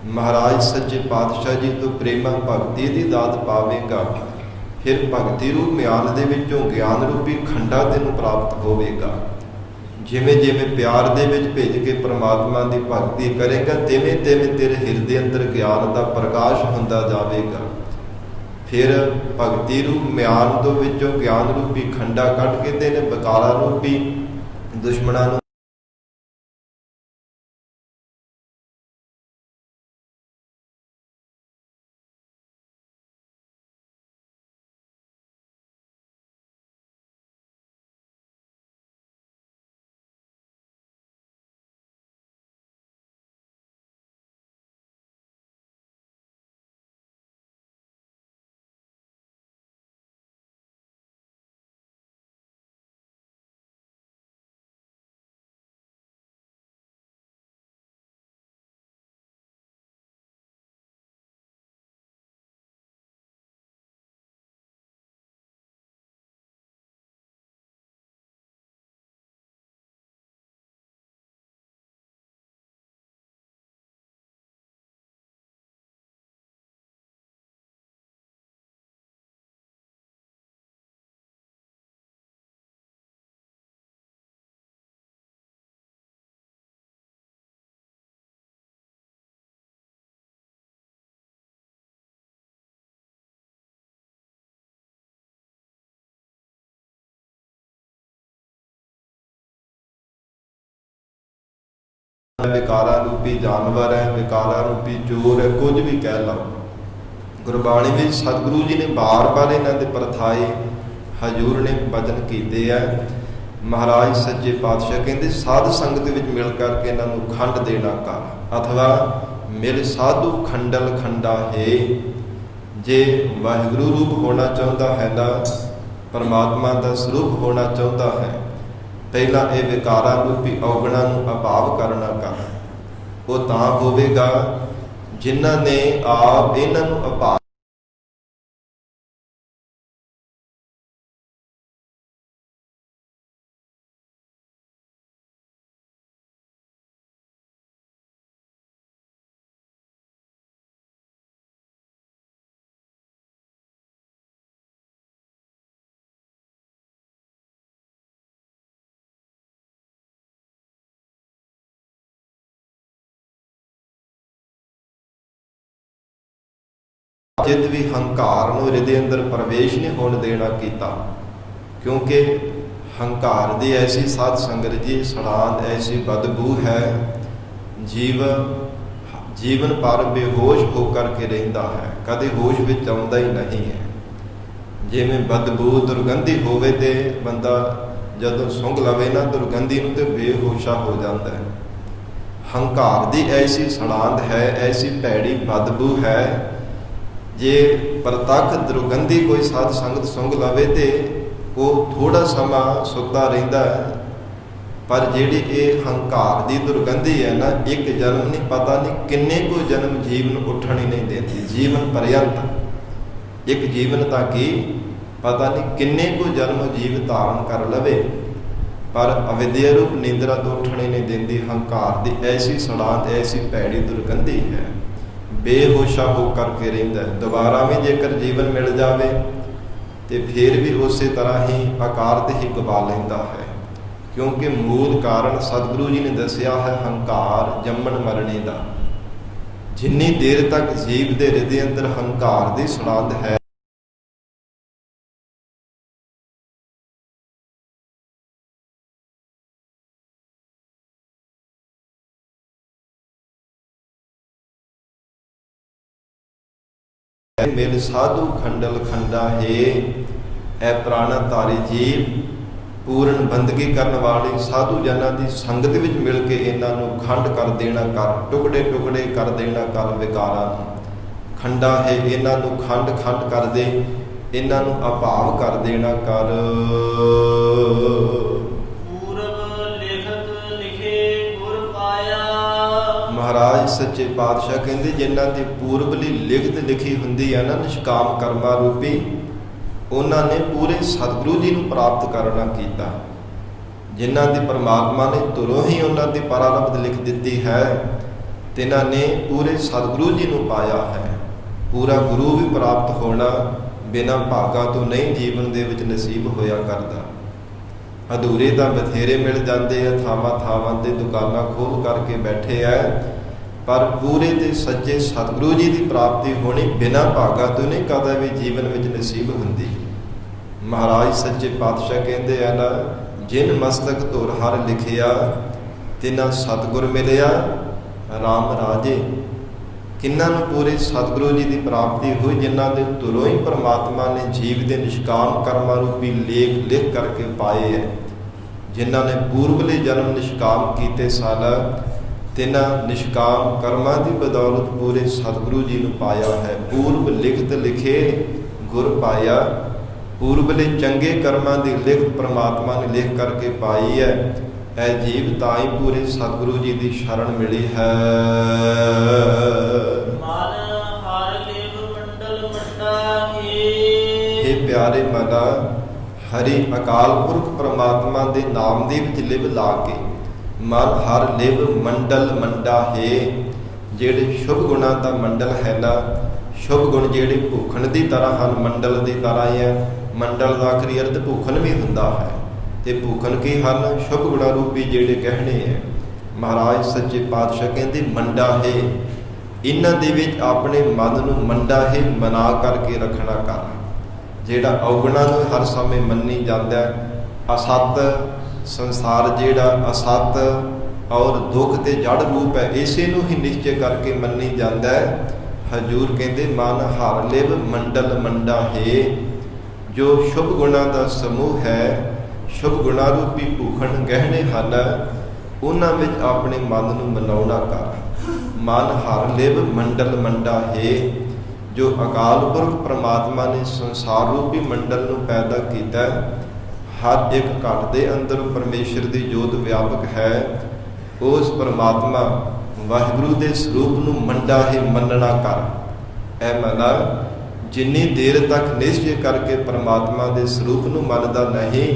Speaker 1: ਮਹਾਰਾਜ ਸੱਚੇ ਪਾਤਸ਼ਾਹ ਜੀ ਤੋਂ ਪ੍ਰੇਮਾ ਭਗਤੀ ਦੀ ਦਾਤ ਪਾਵੇਗਾ, ਫਿਰ ਭਗਤੀ ਰੂਪ ਮਿਆਨ ਦੇ ਵਿੱਚੋਂ ਗਿਆਨ ਰੂਪੀ ਖੰਡਾ ਤੈਨੂੰ ਪ੍ਰਾਪਤ ਹੋਵੇਗਾ। ਜਿਵੇਂ ਜਿਵੇਂ ਪਿਆਰ ਦੇ ਵਿੱਚ ਭਿੱਜ ਕੇ ਪ੍ਰਮਾਤਮਾ ਦੀ ਭਗਤੀ ਕਰੇਗਾ, ਤਿਵੇਂ ਤਿਵੇਂ ਤੇਰੇ ਹਿਰਦੇ ਅੰਦਰ ਗਿਆਨ ਦਾ ਪ੍ਰਕਾਸ਼ ਹੁੰਦਾ ਜਾਵੇਗਾ। ਫਿਰ ਭਗਤੀ ਰੂਪ ਮਿਆਨ ਤੋਂ ਵਿੱਚੋਂ ਗਿਆਨ ਰੂਪੀ ਖੰਡਾ ਕੱਢ ਕੇ ਤੇਨੇ ਵਿਕਾਰਾਂ ਰੂਪੀ ਦੁਸ਼ਮਣਾਂ ਨੂੰ ਵਿਕਾਰਾਂ ਰੂਪੀ ਜਾਨਵਰ ਹੈ, ਵਿਕਾਰਾਂ ਰੂਪੀ ਚੋਰ ਹੈ, ਕੁਝ ਵੀ ਕਹਿ ਲਓ। ਗੁਰਬਾਣੀ ਵਿੱਚ ਸਤਿਗੁਰੂ ਜੀ ਨੇ ਬਾਰ-ਬਾਰ ਇਹਨਾਂ ਦੇ ਪਰਥਾਏ ਹਜ਼ੂਰ ਨੇ ਬਚਨ ਕੀਤੇ ਹੈ। ਮਹਾਰਾਜ ਸੱਚੇ ਪਾਤਸ਼ਾਹ ਕਹਿੰਦੇ ਸਾਧ ਸੰਗਤ ਵਿੱਚ ਮਿਲ ਕਰਕੇ ਇਹਨਾਂ ਨੂੰ ਖੰਡ ਦੇਣਾ ਕਰ, ਅਥਵਾ ਮਿਲ ਸਾਧੂ ਖੰਡਲ ਖੰਡਾ ਹੈ। ਜੇ ਵਾਹਿਗੁਰੂ ਰੂਪ ਹੋਣਾ ਚਾਹੁੰਦਾ ਹੈ ਨਾ, ਪਰਮਾਤਮਾ ਦਾ ਸਰੂਪ ਹੋਣਾ ਚਾਹੁੰਦਾ ਹੈ, ਪਹਿਲਾਂ ਇਹ ਵਿਕਾਰਾਂ ਰੂਪੀ ਔਗਣਾਂ ਨੂੰ ਅਭਾਵ ਕਰਨਾ ਕਰ। ਉਹ ਤਾਂ ਹੋਵੇਗਾ ਜਿਨ੍ਹਾਂ ਨੇ ਆਪ ਇਹਨਾਂ ਨੂੰ ਅਭਾਵ ਚਿੱਤ ਵੀ ਹੰਕਾਰ ਨੂੰ ਹਿਰਦੇ ਅੰਦਰ ਪ੍ਰਵੇਸ਼ ਨਹੀਂ ਹੋਣ ਦੇਣਾ ਕੀਤਾ, ਕਿਉਂਕਿ ਹੰਕਾਰ ਦੀ ਐਸੀ ਸਾਧ ਸੰਗਤ ਜੀ ਸੜਾਂਦ, ਐਸੀ ਬਦਬੂ ਹੈ, ਜੀਵਨ ਪਰ ਬੇਹੋਸ਼ ਹੋ ਕਰਕੇ ਰਹਿੰਦਾ ਹੈ, ਕਦੇ ਹੋਸ਼ ਵਿੱਚ ਆਉਂਦਾ ਹੀ ਨਹੀਂ ਹੈ। ਜਿਵੇਂ ਬਦਬੂ ਦੁਰਗੰਧੀ ਹੋਵੇ ਤੇ ਬੰਦਾ ਜਦੋਂ ਸੁੰਘ ਲਵੇ ਨਾ ਦੁਰਗੰਧੀ ਨੂੰ ਤੇ ਬੇਹੋਸ਼ਾ ਹੋ ਜਾਂਦਾ ਹੈ। ਹੰਕਾਰ ਦੀ ਐਸੀ ਸੜਾਂਦ ਹੈ, ਐਸੀ ਭੈੜੀ ਬਦਬੂ ਹੈ, ਜੇ ਪ੍ਰਤੱਖ ਦੁਰਗੰਧੀ ਕੋਈ ਸਾਧ ਸੰਗਤ ਸੁੰਘ ਲਵੇ ਤੇ ਉਹ ਥੋੜਾ ਸਮਾਂ ਸੁੱਤਾ ਰਹਿੰਦਾ ਹੈ, ਪਰ ਜਿਹੜੀ ਇਹ ਹੰਕਾਰ ਦੀ ਦੁਰਗੰਧੀ ਹੈ ਨਾ, ਇੱਕ ਜਨਮ ਨਹੀਂ, ਪਤਾ ਨਹੀਂ ਕਿੰਨੇ ਕੁ ਜਨਮ ਜੀਵ ਨੂੰ ਉੱਠਣ ਹੀ ਨਹੀਂ ਦਿੰਦੀ, ਜੀਵਨ ਪਰਯੰਤ। ਇੱਕ ਜੀਵਨ ਤਾਂ ਕੀ ਪਤਾ ਨਹੀਂ ਕਿੰਨੇ ਕੁ ਜਨਮ ਜੀਵ ਧਾਰਨ ਕਰ ਲਵੇ, ਪਰ ਅਵਿਦਿਆ ਰੂਪ ਨਿੰਦਰਾ ਤੋਂ ਉੱਠਣ ਹੀ ਨਹੀਂ ਦਿੰਦੀ। ਹੰਕਾਰ ਦੀ ਐਸੀ ਸੜਾਂਤ, ਐਸੀ ਭੈੜੀ ਦੁਰਗੰਧੀ ਹੈ, ਬੇਹੋਸ਼ਾ ਹੋ ਕਰਕੇ ਰਹਿੰਦਾ ਹੈ। ਦੁਬਾਰਾ ਵੀ ਜੇਕਰ ਜੀਵਨ ਮਿਲ ਜਾਵੇ ਤੇ ਫਿਰ ਵੀ ਉਸੇ ਤਰ੍ਹਾਂ ਹੀ ਆਕਾਰ ਤੇ ਹੀ ਗਵਾ ਲੈਂਦਾ ਹੈ, ਕਿਉਂਕਿ ਮੂਲ ਕਾਰਨ ਸਤਿਗੁਰੂ ਜੀ ਨੇ ਦੱਸਿਆ ਹੈ ਹੰਕਾਰ ਜੰਮਣ ਮਰਨੇ ਦਾ। ਜਿੰਨੀ ਦੇਰ ਤੱਕ ਜੀਵ ਦੇ ਹਿਰਦੇ ਅੰਦਰ ਹੰਕਾਰ ਦੀ ਸੜਾਂਦ ਹੈ, ਮੇਲ ਸਾਧੂ ਖੰਡਲ ਖੰਡਾ ਹੈ, ਐ ਪ੍ਰਾਣਾ ਧਾਰੀ ਜੀਵ ਪੂਰਨ ਬੰਦਗੀ ਕਰਨ ਵਾਲੇ ਸਾਧੂ ਜਨਾਂ ਦੀ ਸੰਗਤ ਵਿੱਚ ਮਿਲ ਕੇ ਇਹਨਾਂ ਨੂੰ ਖੰਡ ਕਰ ਦੇਣਾ ਕਰ, ਟੁਕੜੇ ਟੁਕੜੇ ਕਰ ਦੇਣਾ ਕਰ ਵਿਕਾਰਾਂ ਨੂੰ। ਖੰਡਾ ਹੈ, ਇਹਨਾਂ ਨੂੰ ਖੰਡ ਖੰਡ ਕਰ ਦੇ, ਇਹਨਾਂ ਨੂੰ ਅਭਾਵ ਕਰ ਦੇਣਾ ਕਰ। ਮਹਾਰਾਜ ਸੱਚੇ ਪਾਤਸ਼ਾਹ ਕਹਿੰਦੇ ਜਿਨ੍ਹਾਂ ਦੀ ਪੂਰਬਲੀ ਲਿਖਤ ਲਿਖੀ ਹੁੰਦੀ ਹੈ ਨਾ ਨਿਸ਼ਕਾਮ ਕਰਮਾ ਰੂਪੀ, ਉਹਨਾਂ ਨੇ ਪੂਰੇ ਸਤਿਗੁਰੂ ਜੀ ਨੂੰ ਪ੍ਰਾਪਤ ਕਰਨਾ ਕੀਤਾ। ਜਿਨ੍ਹਾਂ ਦੀ ਪਰਮਾਤਮਾ ਨੇ ਤੁਰੋਂ ਹੀ ਉਹਨਾਂ ਦੀ ਪ੍ਰਾਰਬਧ ਲਿਖ ਦਿੱਤੀ ਹੈ, ਤਿਨਾਂ ਨੇ ਪੂਰੇ ਸਤਿਗੁਰੂ ਜੀ ਨੂੰ ਪਾਇਆ ਹੈ। ਪੂਰਾ ਗੁਰੂ ਵੀ ਪ੍ਰਾਪਤ ਹੋਣਾ ਬਿਨਾਂ ਭਾਗਾਂ ਤੋਂ ਨਹੀਂ ਜੀਵਨ ਦੇ ਵਿੱਚ ਨਸੀਬ ਹੋਇਆ ਕਰਦਾ। ਅਧੂਰੇ ਤਾਂ ਬਥੇਰੇ ਮਿਲ ਜਾਂਦੇ ਆ, ਥਾਵਾਂ ਥਾਵਾਂ ਤੇ ਦੁਕਾਨਾਂ ਖੋਲ੍ਹ ਕਰਕੇ ਬੈਠੇ ਆ, ਪਰ ਪੂਰੇ ਤੇ ਸੱਚੇ ਸਤਿਗੁਰੂ ਜੀ ਦੀ ਪ੍ਰਾਪਤੀ ਹੋਣੀ ਬਿਨਾਂ ਭਾਗਾਂ ਤੋਂ ਨਹੀਂ ਕਦੇ ਵੀ ਜੀਵਨ ਵਿੱਚ ਨਸੀਬ ਹੁੰਦੀ। ਮਹਾਰਾਜ ਸੱਚੇ ਪਾਤਸ਼ਾਹ ਕਹਿੰਦੇ ਆ ਨਾ, ਜਿਨ ਮਸਤਕ ਧੁਰ ਹਰ ਲਿਖਿਆ, ਤਿਨਾਂ ਸਤਿਗੁਰ ਮਿਲਿਆ ਰਾਮ ਰਾਜੇ। ਕਿਹਨਾਂ ਨੂੰ ਪੂਰੇ ਸਤਿਗੁਰੂ ਜੀ ਦੀ ਪ੍ਰਾਪਤੀ ਹੋਈ, ਜਿਨ੍ਹਾਂ ਦੇ ਧੁਰੋਂ ਹੀ ਪਰਮਾਤਮਾ ਨੇ ਜੀਵ ਦੇ ਨਿਸ਼ਕਾਮ ਕਰਮਾਂ ਰੂਪੀ ਲੇਖ ਲਿਖ ਕਰਕੇ ਪਾਏ ਹੈ। ਜਿਨ੍ਹਾਂ ਨੇ ਪੂਰਬਲੇ ਜਨਮ ਨਿਸ਼ਕਾਮ ਕੀਤੇ ਸਨ, ਤਿਨਾਂ ਨਿਸ਼ਕਾਮ ਕਰਮਾਂ ਦੀ ਬਦੌਲਤ ਪੂਰੇ ਸਤਿਗੁਰੂ ਜੀ ਨੂੰ ਪਾਇਆ ਹੈ। ਪੂਰਬ ਲਿਖਤ ਲਿਖੇ ਗੁਰ ਪਾਇਆ, ਪੂਰਬਲੇ ਚੰਗੇ ਕਰਮਾਂ ਦੀ ਲਿਖਤ ਪਰਮਾਤਮਾ ਨੇ ਲਿਖ ਕਰਕੇ ਪਾਈ ਹੈ। ਇਹ ਜੀਵ ਤਾਂ ਹੀ ਪੂਰੇ ਸਤਿਗੁਰੂ ਜੀ ਦੀ ਸ਼ਰਨ ਮਿਲੀ ਹੈ। ਇਹ ਪਿਆਰੇ ਮਨਾ ਹਰੀ ਅਕਾਲ ਪੁਰਖ ਪਰਮਾਤਮਾ ਦੇ ਨਾਮ ਦੇ ਵਿੱਚ ਲਿਵ ਲਾ ਕੇ, ਮਨ ਹਰ ਲਿਵ ਮੰਡਲ ਮੰਡਾ ਹੈ। ਜਿਹੜੇ ਸ਼ੁਭ ਗੁਣਾਂ ਦਾ ਮੰਡਲ ਹੈ ਨਾ, ਸ਼ੁਭ ਗੁਣ ਜਿਹੜੇ ਭੂਖਣ ਦੀ ਤਰ੍ਹਾਂ ਹਨ, ਮੰਡਲ ਦੀ ਤਰ੍ਹਾਂ ਹੀ ਹੈ। ਮੰਡਲ ਦਾ ਆਖਰੀ ਅਰਥ ਭੂਖਣ ਵੀ ਹੁੰਦਾ ਹੈ, ਤੇ ਭੂਖਣ ਕੀ ਹਨ? ਸ਼ੁਭ ਗੁਣਾਂ ਰੂਪੀ ਜਿਹੜੇ ਗਹਿਣੇ ਹੈ। ਮਹਾਰਾਜ ਸੱਚੇ ਪਾਤਸ਼ਾਹ ਕਹਿੰਦੇ ਮੰਡਾ ਹੈ, ਇਹਨਾਂ ਦੇ ਵਿੱਚ ਆਪਣੇ ਮਨ ਨੂੰ ਮੰਡਾ ਹੈ ਮਨਾ ਕਰਕੇ ਰੱਖਣਾ ਕਰ। ਜਿਹੜਾ ਔਗੁਣਾਂ ਨੂੰ ਹਰ ਸਮੇਂ ਮੰਨੀ ਜਾਂਦਾ, ਅਸਤ ਸੰਸਾਰ ਜਿਹੜਾ ਅਸਤ ਔਰ ਦੁੱਖ ਤੇ ਜੜ ਰੂਪ ਹੈ, ਇਸੇ ਨੂੰ ਹੀ ਨਿਸ਼ਚੈ ਕਰਕੇ ਮੰਨੀ ਜਾਂਦਾ ਹੈ। ਹਜੂਰ ਕਹਿੰਦੇ ਮਨ ਹਰ ਲਿਵ ਮੰਡਲ ਮੰਡਾ ਹੈ। ਜੋ ਸ਼ੁਭ ਗੁਣਾਂ ਦਾ ਸਮੂਹ ਹੈ, ਸ਼ੁਭ ਗੁਣਾਂ ਰੂਪੀ ਭੂਖਣ ਗਹਿਣੇ ਹਨ, ਉਹਨਾਂ ਵਿੱਚ ਆਪਣੇ ਮਨ ਨੂੰ ਮਨਾਉਣਾ ਕਰ। ਮਨ ਹਰ ਲਿਵ ਮੰਡਲ ਮੰਡਾ ਹੈ। ਜੋ ਅਕਾਲ ਪੁਰਖ ਪਰਮਾਤਮਾ ਨੇ ਸੰਸਾਰ ਰੂਪੀ ਮੰਡਲ ਨੂੰ ਪੈਦਾ ਕੀਤਾ, ਹਰ ਇੱਕ ਘਟ ਦੇ ਅੰਦਰ ਪਰਮੇਸ਼ਰ ਦੀ ਜੋਤ ਵਿਆਪਕ ਹੈ। ਉਸ ਪਰਮਾਤਮਾ ਵਾਹਿਗੁਰੂ ਦੇ ਸਰੂਪ ਨੂੰ ਮੰਡਾ ਹੀ ਮੰਨਣਾ ਕਰ। ਇਹ ਮਨਾ ਜਿੰਨੀ ਦੇਰ ਤੱਕ ਨਿਸ਼ਚੈ ਕਰਕੇ ਪਰਮਾਤਮਾ ਦੇ ਸਰੂਪ ਨੂੰ ਮੰਨਦਾ ਨਹੀਂ,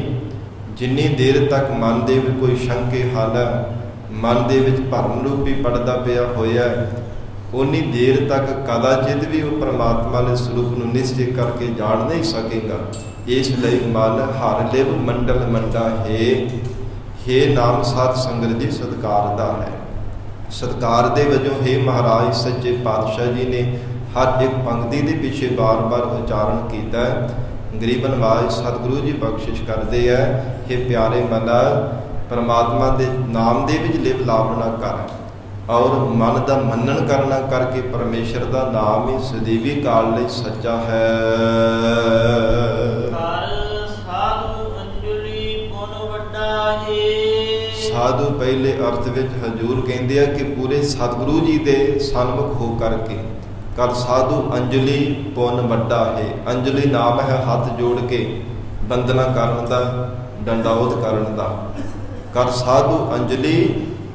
Speaker 1: ਜਿੰਨੀ ਦੇਰ ਤੱਕ ਮਨ ਦੇ ਵਿੱਚ ਕੋਈ ਸ਼ੰਕੇ ਹਨ, ਮਨ ਦੇ ਵਿੱਚ ਭਰਮ ਰੂਪੀ ਪੜਦਾ ਪਿਆ ਹੋਇਆ, ਉਨੀ ਦੇਰ ਤੱਕ ਕਦਾਚਿਤ ਵੀ ਉਹ ਪਰਮਾਤਮਾ ਦੇ ਸਰੂਪ ਨੂੰ ਨਿਸ਼ਚੈ ਕਰਕੇ ਜਾਣ ਨਹੀਂ ਸਕੇਗਾ। ਇਸ ਲਈ ਮਨ ਹਰ ਲਿਵ ਮੰਡਲ ਮੰਡਾ ਹੈ। ਹੇ ਨਾਮ ਸਾਧ ਸੰਗਤ ਜੀ ਸਤਿਕਾਰ ਦਾ ਹੈ। ਸਤਿਕਾਰ ਦੇ ਵਜੋਂ ਹੇ ਮਹਾਰਾਜ ਸੱਚੇ ਪਾਤਸ਼ਾਹ ਜੀ ਨੇ ਹਰ ਇੱਕ ਪੰਕਤੀ ਦੇ ਪਿੱਛੇ ਬਾਰ-ਬਾਰ ਉਚਾਰਨ ਕੀਤਾ। ਗਰੀਬ ਨਵਾਜ ਸਤਿਗੁਰੂ ਜੀ ਬਖਸ਼ਿਸ਼ ਕਰਦੇ ਹੈ, ਇਹ ਪਿਆਰੇ ਮਨਾ ਪਰਮਾਤਮਾ ਦੇ ਨਾਮ ਦੇ ਵਿੱਚ ਲਿਵ ਲਾਵਣਾ ਕਰ ਔਰ ਮਨ ਦਾ ਮੰਨਣ ਕਰਨਾ ਕਰਕੇ ਪਰਮੇਸ਼ਰ ਦਾ ਨਾਮ ਹੀ ਸਦੀਵੀ ਕਾਲ ਲਈ ਸੱਚਾ ਹੈ। ਸਾਧੂ ਪਹਿਲੇ ਅਰਥ ਵਿੱਚ ਹਜ਼ੂਰ ਕਹਿੰਦੇ ਆ ਕਿ ਪੂਰੇ ਸਤਿਗੁਰੂ ਜੀ ਦੇ ਸਨਮੁਖ ਹੋ ਕਰਕੇ ਕਰ ਸਾਧੂ ਅੰਜਲੀ ਪੁੰਨ ਵੱਡਾ ਹੈ। ਅੰਜਲੀ ਨਾਮ ਹੈ ਹੱਥ ਜੋੜ ਕੇ ਬੰਦਨਾ ਕਰਨ ਦਾ, ਡੰਡਾਉਤ ਕਰਨ ਦਾ। ਕਰ ਸਾਧੂ ਅੰਜਲੀ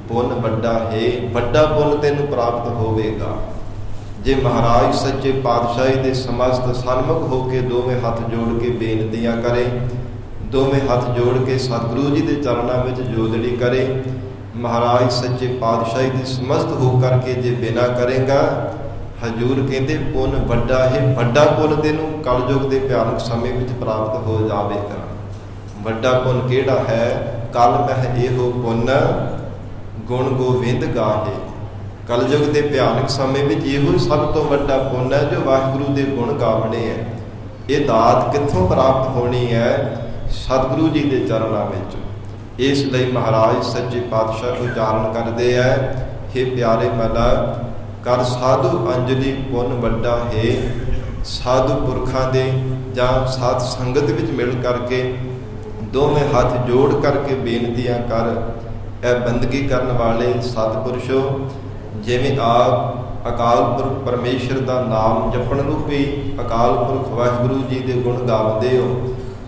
Speaker 1: ਪੁੰਨ ਵੱਡਾ ਹੈ, ਵੱਡਾ ਪੁੰਨ ਤੈਨੂੰ ਪ੍ਰਾਪਤ ਹੋਵੇਗਾ ਜੇ ਮਹਾਰਾਜ ਸੱਚੇ ਪਾਤਸ਼ਾਹੀ ਦੇ ਸਮਸਤ ਸਨਮੁਖ ਹੋ ਕੇ ਦੋਵੇਂ ਹੱਥ ਜੋੜ ਕੇ ਬੇਨਤੀਆਂ ਕਰੇ, ਦੋਵੇਂ ਹੱਥ ਜੋੜ ਕੇ ਸਤਿਗੁਰੂ ਜੀ ਦੇ ਚਰਨਾਂ ਵਿੱਚ ਜੋਦੜੀ ਕਰੇ। ਮਹਾਰਾਜ ਸੱਚੇ ਪਾਤਸ਼ਾਹੀ ਦੀ ਸਮਸਤ ਹੋ ਕਰਕੇ ਜੇ ਬਿਨਾ ਕਰੇਗਾ, ਹਜੂਰ ਕਹਿੰਦੇ ਪੁੰਨ ਵੱਡਾ ਹੈ, ਵੱਡਾ ਪੁੰਨ ਤੈਨੂੰ ਕਲਯੁਗ ਦੇ ਭਿਆਨਕ ਸਮੇਂ ਵਿੱਚ ਪ੍ਰਾਪਤ ਹੋ ਜਾਵੇਗਾ। ਵੱਡਾ ਪੁੰਨ ਕਿਹੜਾ ਹੈ? ਕਲ ਮਹਿ ਇਹੋ ਪੁੰਨ ਗੁਣ ਗੋਬਿੰਦ ਗਾਹੇ। ਕਲਯੁਗ ਦੇ ਭਿਆਨਕ ਸਮੇਂ ਵਿੱਚ ਇਹੋ ਸਭ ਤੋਂ ਵੱਡਾ ਪੁੰਨ ਹੈ ਜੋ ਵਾਹਿਗੁਰੂ ਦੇ ਗੁਣ ਗਾਵਣੇ ਹੈ। ਇਹ ਦਾਤ ਕਿੱਥੋਂ ਪ੍ਰਾਪਤ ਹੋਣੀ ਹੈ? ਸਤਿਗੁਰੂ ਜੀ ਦੇ ਚਰਨਾਂ ਵਿੱਚ। ਇਸ ਲਈ ਮਹਾਰਾਜ ਸੱਚੇ ਪਾਤਸ਼ਾਹ ਉਚਾਰਨ ਕਰਦੇ ਹੈ, ਹੇ ਪਿਆਰੇ ਮਨਾ ਕਰ ਸਾਧੂ ਅੰਜਲੀ ਪੁੰਨ ਵੱਡਾ ਹੈ। ਸਾਧੂ ਪੁਰਖਾਂ ਦੇ ਜਾਂ ਸਾਧ ਸੰਗਤ ਵਿੱਚ ਮਿਲ ਕਰਕੇ ਦੋਵੇਂ ਹੱਥ ਜੋੜ ਕਰਕੇ ਬੇਨਤੀਆਂ ਕਰ। ਇਹ ਬੰਦਗੀ ਕਰਨ ਵਾਲੇ ਸਤਿਪੁਰਸ਼ੋ, ਜਿਵੇਂ ਆਪ ਅਕਾਲ ਪੁਰਖ ਪਰਮੇਸ਼ਰ ਦਾ ਨਾਮ ਜਪਣ ਰੂਪੀ ਅਕਾਲ ਪੁਰਖ ਵਾਹਿਗੁਰੂ ਜੀ ਦੇ ਗੁਣ ਗਾਉਂਦੇ ਹੋ,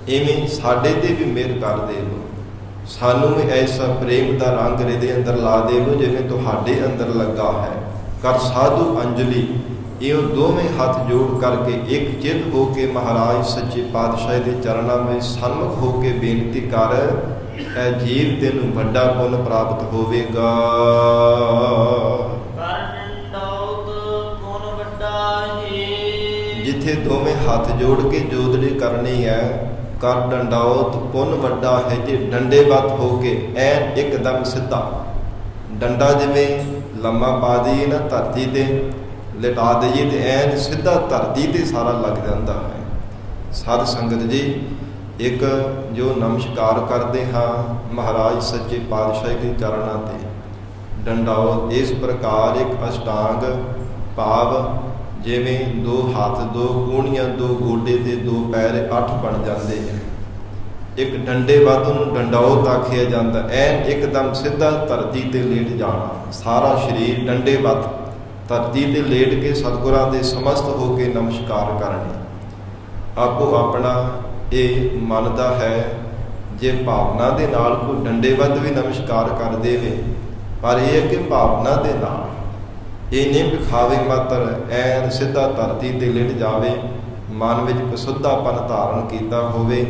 Speaker 1: ਇਵੇਂ ਸਾਡੇ ਤੇ ਵੀ ਮਿਹਰ ਕਰ ਦੇਵੋ। ਸਾਨੂੰ ਵੀ ਐਸਾ ਪ੍ਰੇਮ ਦਾ ਰੰਗ ਹਿਰਦੇ ਅੰਦਰ ਲਾ ਦੇਵੋ ਜਿਵੇਂ ਤੁਹਾਡੇ ਅੰਦਰ ਲੱਗਾ ਹੈ। ਕਰ ਸਾਧੂ ਅੰਜਲੀ, ਇਹ ਦੋਵੇਂ ਹੱਥ ਜੋੜ ਕਰਕੇ ਇੱਕ ਚਿੱਤ ਹੋ ਕੇ ਮਹਾਰਾਜ ਸੱਚੇ ਪਾਤਸ਼ਾਹ ਦੇ ਚਰਨਾਂ ਵਿੱਚ ਸਨਮੁਖ ਹੋ ਕੇ ਬੇਨਤੀ ਕਰ। ਇਹ ਜੀਵ ਤੈਨੂੰ ਵੱਡਾ ਪੁੰਨ ਪ੍ਰਾਪਤ ਹੋਵੇਗਾ। ਜਿੱਥੇ ਦੋਵੇਂ ਹੱਥ ਜੋੜ ਕੇ ਜੋਦੜੀ ਕਰਨੀ ਹੈ, ਕਰ ਡੰਡਾਉਤ ਪੁੰਨ ਵੱਡਾ ਹੈ। ਜੇ ਡੰਡੇ ਵੱਤ ਹੋ ਕੇ ਐਨ ਇੱਕਦਮ ਸਿੱਧਾ ਡੰਡਾ ਜਿਵੇਂ ਲੰਮਾ ਪਾ ਦਈਏ ਨਾ ਧਰਤੀ ਤੇ, ਲਿਟਾ ਦਈਏ ਤੇ ਐਨ ਸਿੱਧਾ ਧਰਤੀ ਤੇ ਸਾਰਾ ਲੱਗ ਜਾਂਦਾ ਹੈ। ਸਾਧ ਸੰਗਤ ਜੀ, ਇੱਕ ਜੋ ਨਮਸਕਾਰ ਕਰਦੇ ਹਾਂ ਮਹਾਰਾਜ ਸੱਚੇ ਪਾਤਸ਼ਾਹ ਦੇ ਚਰਨਾਂ ਤੇ, ਡੰਡਾਉਤ ਇਸ ਪ੍ਰਕਾਰ ਇੱਕ ਅਸ਼ਟਾਂਗ ਭਾਵ ਜਿਵੇਂ ਦੋ ਹੱਥ, ਦੋ ਕੂਹਣੀਆਂ, ਦੋ ਗੋਡੇ ਤੇ ਦੋ ਪੈਰ 8 ਬਣ ਜਾਂਦੇ ਹਨ। ਇੱਕ ਡੰਡੇ ਵੱਧ ਨੂੰ ਡੰਡਾਉਤ ਆਖਿਆ ਜਾਂਦਾ। ਐਨ ਇੱਕਦਮ ਸਿੱਧਾ ਧਰਤੀ ਤੇ ਲੇਟ ਜਾਣਾ, ਸਾਰਾ ਸਰੀਰ ਡੰਡੇ ਵੱਧ ਧਰਤੀ ਤੇ ਲੇਟ ਕੇ ਸਤਿਗੁਰਾਂ ਦੇ ਸਮਸਤ ਹੋ ਕੇ ਨਮਸਕਾਰ ਕਰਨੀ। ਆਪੋ ਆਪਣਾ ਇਹ ਮੰਨਦਾ ਹੈ, ਜੇ ਭਾਵਨਾ ਦੇ ਨਾਲ ਕੋਈ ਡੰਡੇ ਵੱਧ ਵੀ ਨਮਸਕਾਰ ਕਰ ਦੇਵੇ, ਪਰ ਇਹ ਹੈ ਕਿ ਭਾਵਨਾ ਦੇ ਨਾਲ, ਇਹ ਨਹੀਂ ਵਿਖਾਵੇ ਮਾਤਰ ਐਨ ਸਿੱਧਾ ਧਰਤੀ ਤੇ ਲਿਟ ਜਾਵੇ, ਮਨ ਵਿੱਚ ਕਸੁੱਧਾਪਨ ਧਾਰਨ ਕੀਤਾ ਹੋਵੇ।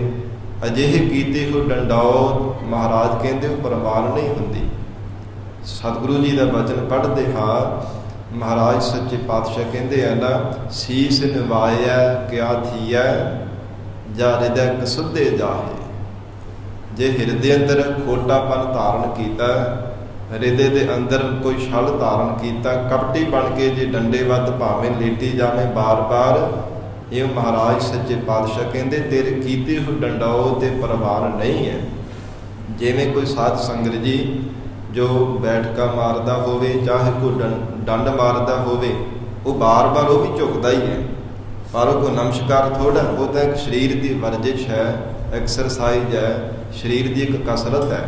Speaker 1: ਅਜਿਹੇ ਕੀਤੇ ਹੋ ਡੰਡਾਉਤ ਮਹਾਰਾਜ ਕਹਿੰਦੇ ਉਹ ਪ੍ਰਵਾਨ ਨਹੀਂ ਹੁੰਦੀ। ਸਤਿਗੁਰੂ ਜੀ ਦਾ ਬਚਨ ਪੜ੍ਹਦੇ ਹਾਂ, ਮਹਾਰਾਜ ਸੱਚੇ ਪਾਤਸ਼ਾਹ ਕਹਿੰਦੇ ਆ ਨਾ, ਸੀਸ ਨਿਵਾਇਆ ਕਿਆ ਥੀਐ ਜਾਂ ਹਿਰਦੈ ਕਸੁੱਧੇ ਜਾਹੇ। ਜੇ ਹਿਰਦੇ ਅੰਦਰ ਖੋਟਾਪਨ ਧਾਰਨ ਕੀਤਾ, ਹਿਰਦੇ ਦੇ ਅੰਦਰ ਕੋਈ ਛਲ ਧਾਰਨ ਕੀਤਾ, ਕਪਟੀ ਬਣ ਕੇ ਜੇ ਡੰਡੇ ਵੱਧ ਭਾਵੇਂ ਲੇਟੀ ਜਾਵੇਂ ਬਾਰ-ਬਾਰ, ਇਹ ਮਹਾਰਾਜ ਸੱਚੇ ਪਾਤਸ਼ਾਹ ਕਹਿੰਦੇ ਤੇਰੇ ਕੀਤੇ ਹੋ ਡੰਡਾਉਤ ਤੇ ਪ੍ਰਵਾਨ ਨਹੀਂ ਹੈ। ਜਿਵੇਂ ਕੋਈ ਸਾਧ ਸੰਗਤ ਜੀ ਜੋ ਬੈਠਕਾ ਮਾਰਦਾ ਹੋਵੇ, ਚਾਹੇ ਕੋਈ ਡੰਡ ਮਾਰਦਾ ਹੋਵੇ, ਉਹ ਬਾਰ-ਬਾਰ ਉਹ ਵੀ ਝੁਕਦਾ ਹੀ ਹੈ, ਪਰ ਉਹ ਕੋਈ ਨਮਸਕਾਰ ਥੋੜ੍ਹਾ, ਉਹ ਤਾਂ ਇੱਕ ਸਰੀਰ ਦੀ ਵਰਜਿਸ਼ ਹੈ, ਐਕਸਰਸਾਈਜ਼ ਹੈ, ਸਰੀਰ ਦੀ ਇੱਕ ਕਸਰਤ ਹੈ।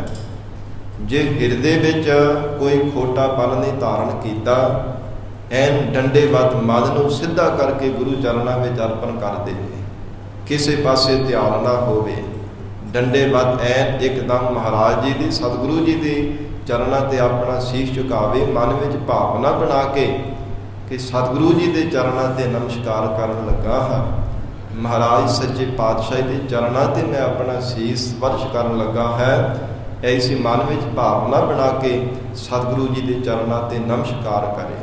Speaker 1: ਜੇ ਹਿਰਦੇ ਵਿੱਚ ਕੋਈ ਖੋਟਾਪਨ ਨਹੀਂ ਧਾਰਨ ਕੀਤਾ, ਐਨ ਡੰਡੇ ਵੱਧ ਮਨ ਨੂੰ ਸਿੱਧਾ ਕਰਕੇ ਗੁਰੂ ਚਰਨਾਂ ਵਿੱਚ ਅਰਪਣ ਕਰ ਦੇਵੇ, ਕਿਸੇ ਪਾਸੇ ਧਿਆਨ ਨਾ ਹੋਵੇ, ਡੰਡੇ ਵੱਧ ਐਨ ਇੱਕਦਮ ਮਹਾਰਾਜ ਜੀ ਦੀ, ਸਤਿਗੁਰੂ ਜੀ ਦੇ ਚਰਨਾਂ ਤੇ ਆਪਣਾ ਸੀਸ ਝੁਕਾਵੇ, ਮਨ ਵਿੱਚ ਭਾਵਨਾ ਬਣਾ ਕੇ ਕਿ ਸਤਿਗੁਰੂ ਜੀ ਦੇ ਚਰਨਾਂ ਤੇ ਨਮਸਕਾਰ ਕਰਨ ਲੱਗਾ ਹਾਂ, ਮਹਾਰਾਜ ਸੱਚੇ ਪਾਤਸ਼ਾਹ ਦੇ ਚਰਨਾਂ ਤੇ ਮੈਂ ਆਪਣਾ ਸੀਸ ਸਪਰਸ਼ ਕਰਨ ਲੱਗਾ ਹੈ। ਐਸੀ ਮਨ ਵਿੱਚ ਭਾਵਨਾ ਬਣਾ ਕੇ ਸਤਿਗੁਰੂ ਜੀ ਦੇ ਚਰਨਾਂ ਤੇ ਨਮਸਕਾਰ ਕਰੇ।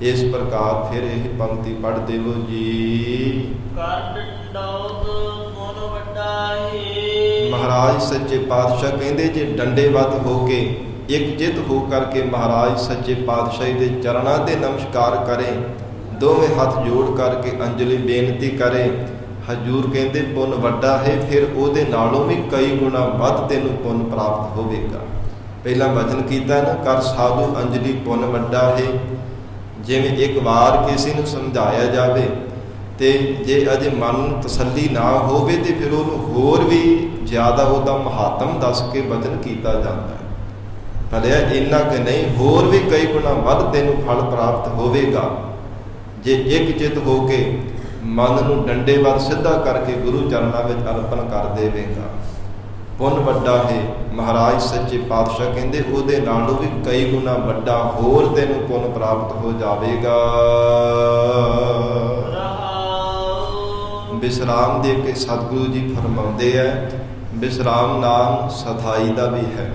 Speaker 1: ਇਸ ਪ੍ਰਕਾਰ ਫਿਰ ਇਹ ਪੰਕਤੀ ਪੜ੍ਹ ਦੇਵੋ ਜੀ। ਮਹਾਰਾਜ ਸੱਚੇ ਪਾਤਸ਼ਾਹ ਕਹਿੰਦੇ ਜੇ ਡੰਡੇ ਵੱਧ ਹੋ ਕੇ ਇੱਕ ਜਿੱਤ ਹੋ ਕਰਕੇ ਮਹਾਰਾਜ ਸੱਚੇ ਪਾਤਸ਼ਾਹ ਦੇ ਚਰਨਾਂ ਤੇ ਨਮਸਕਾਰ ਕਰੇ, ਦੋਵੇਂ ਹੱਥ ਜੋੜ ਕਰਕੇ ਅੰਜਲੀ ਬੇਨਤੀ ਕਰੇ। ਹਜੂਰ ਕਹਿੰਦੇ ਪੁੰਨ ਵੱਡਾ ਹੈ, ਫਿਰ ਉਹਦੇ ਨਾਲੋਂ ਵੀ ਕਈ ਗੁਣਾ ਵੱਧ ਤੈਨੂੰ ਪੁੰਨ ਪ੍ਰਾਪਤ ਹੋਵੇਗਾ। ਪਹਿਲਾਂ ਵਚਨ ਕੀਤਾ ਨਾ, ਕਰ ਸਾਧੂ ਅੰਜਲੀ ਪੁੰਨ ਵੱਡਾ ਹੈ। ਜਿਵੇਂ ਇੱਕ ਵਾਰ ਕਿਸੇ ਨੂੰ ਸਮਝਾਇਆ ਜਾਵੇ ਤੇ ਜੇ ਅਜੇ ਮਨ ਨੂੰ ਤਸੱਲੀ ਨਾ ਹੋਵੇ ਤੇ ਫਿਰ ਉਹਨੂੰ ਹੋਰ ਵੀ ਜ਼ਿਆਦਾ ਉਹਦਾ ਮਹਾਤਮ ਦੱਸ ਕੇ ਵਚਨ ਕੀਤਾ ਜਾਂਦਾ ਹੈ। ਭਲਿਆ ਇੰਨਾ ਕਿ ਨਹੀਂ, ਹੋਰ ਵੀ ਕਈ ਗੁਣਾ ਵੱਧ ਤੈਨੂੰ ਫਲ ਪ੍ਰਾਪਤ ਹੋਵੇਗਾ ਜੇ ਇੱਕ ਚਿੱਤ ਹੋ ਕੇ ਮਨ ਨੂੰ ਡੰਡੇ ਵੱਲ ਸਿੱਧਾ ਕਰਕੇ ਗੁਰੂ ਚਰਨਾਂ ਵਿੱਚ ਅਰਪਣ ਕਰ ਦੇਵੇਗਾ। ਪੁੰਨ ਵੱਡਾ ਹੈ। ਮਹਾਰਾਜ ਸੱਚੇ ਪਾਤਸ਼ਾਹ ਕਹਿੰਦੇ ਉਹਦੇ ਨਾਲੋਂ ਵੀ ਕਈ ਗੁਣਾ ਵੱਡਾ ਹੋਰ ਤੈਨੂੰ ਪੁੰਨ ਪ੍ਰਾਪਤ ਹੋ ਜਾਵੇਗਾ। ਵਿਸਰਾਮ ਦੇ ਕੇ ਸਤਿਗੁਰੂ ਜੀ ਫਰਮਾਉਂਦੇ ਹੈ, ਵਿਸਰਾਮ ਨਾਮ ਸਥਾਈ ਦਾ ਵੀ ਹੈ,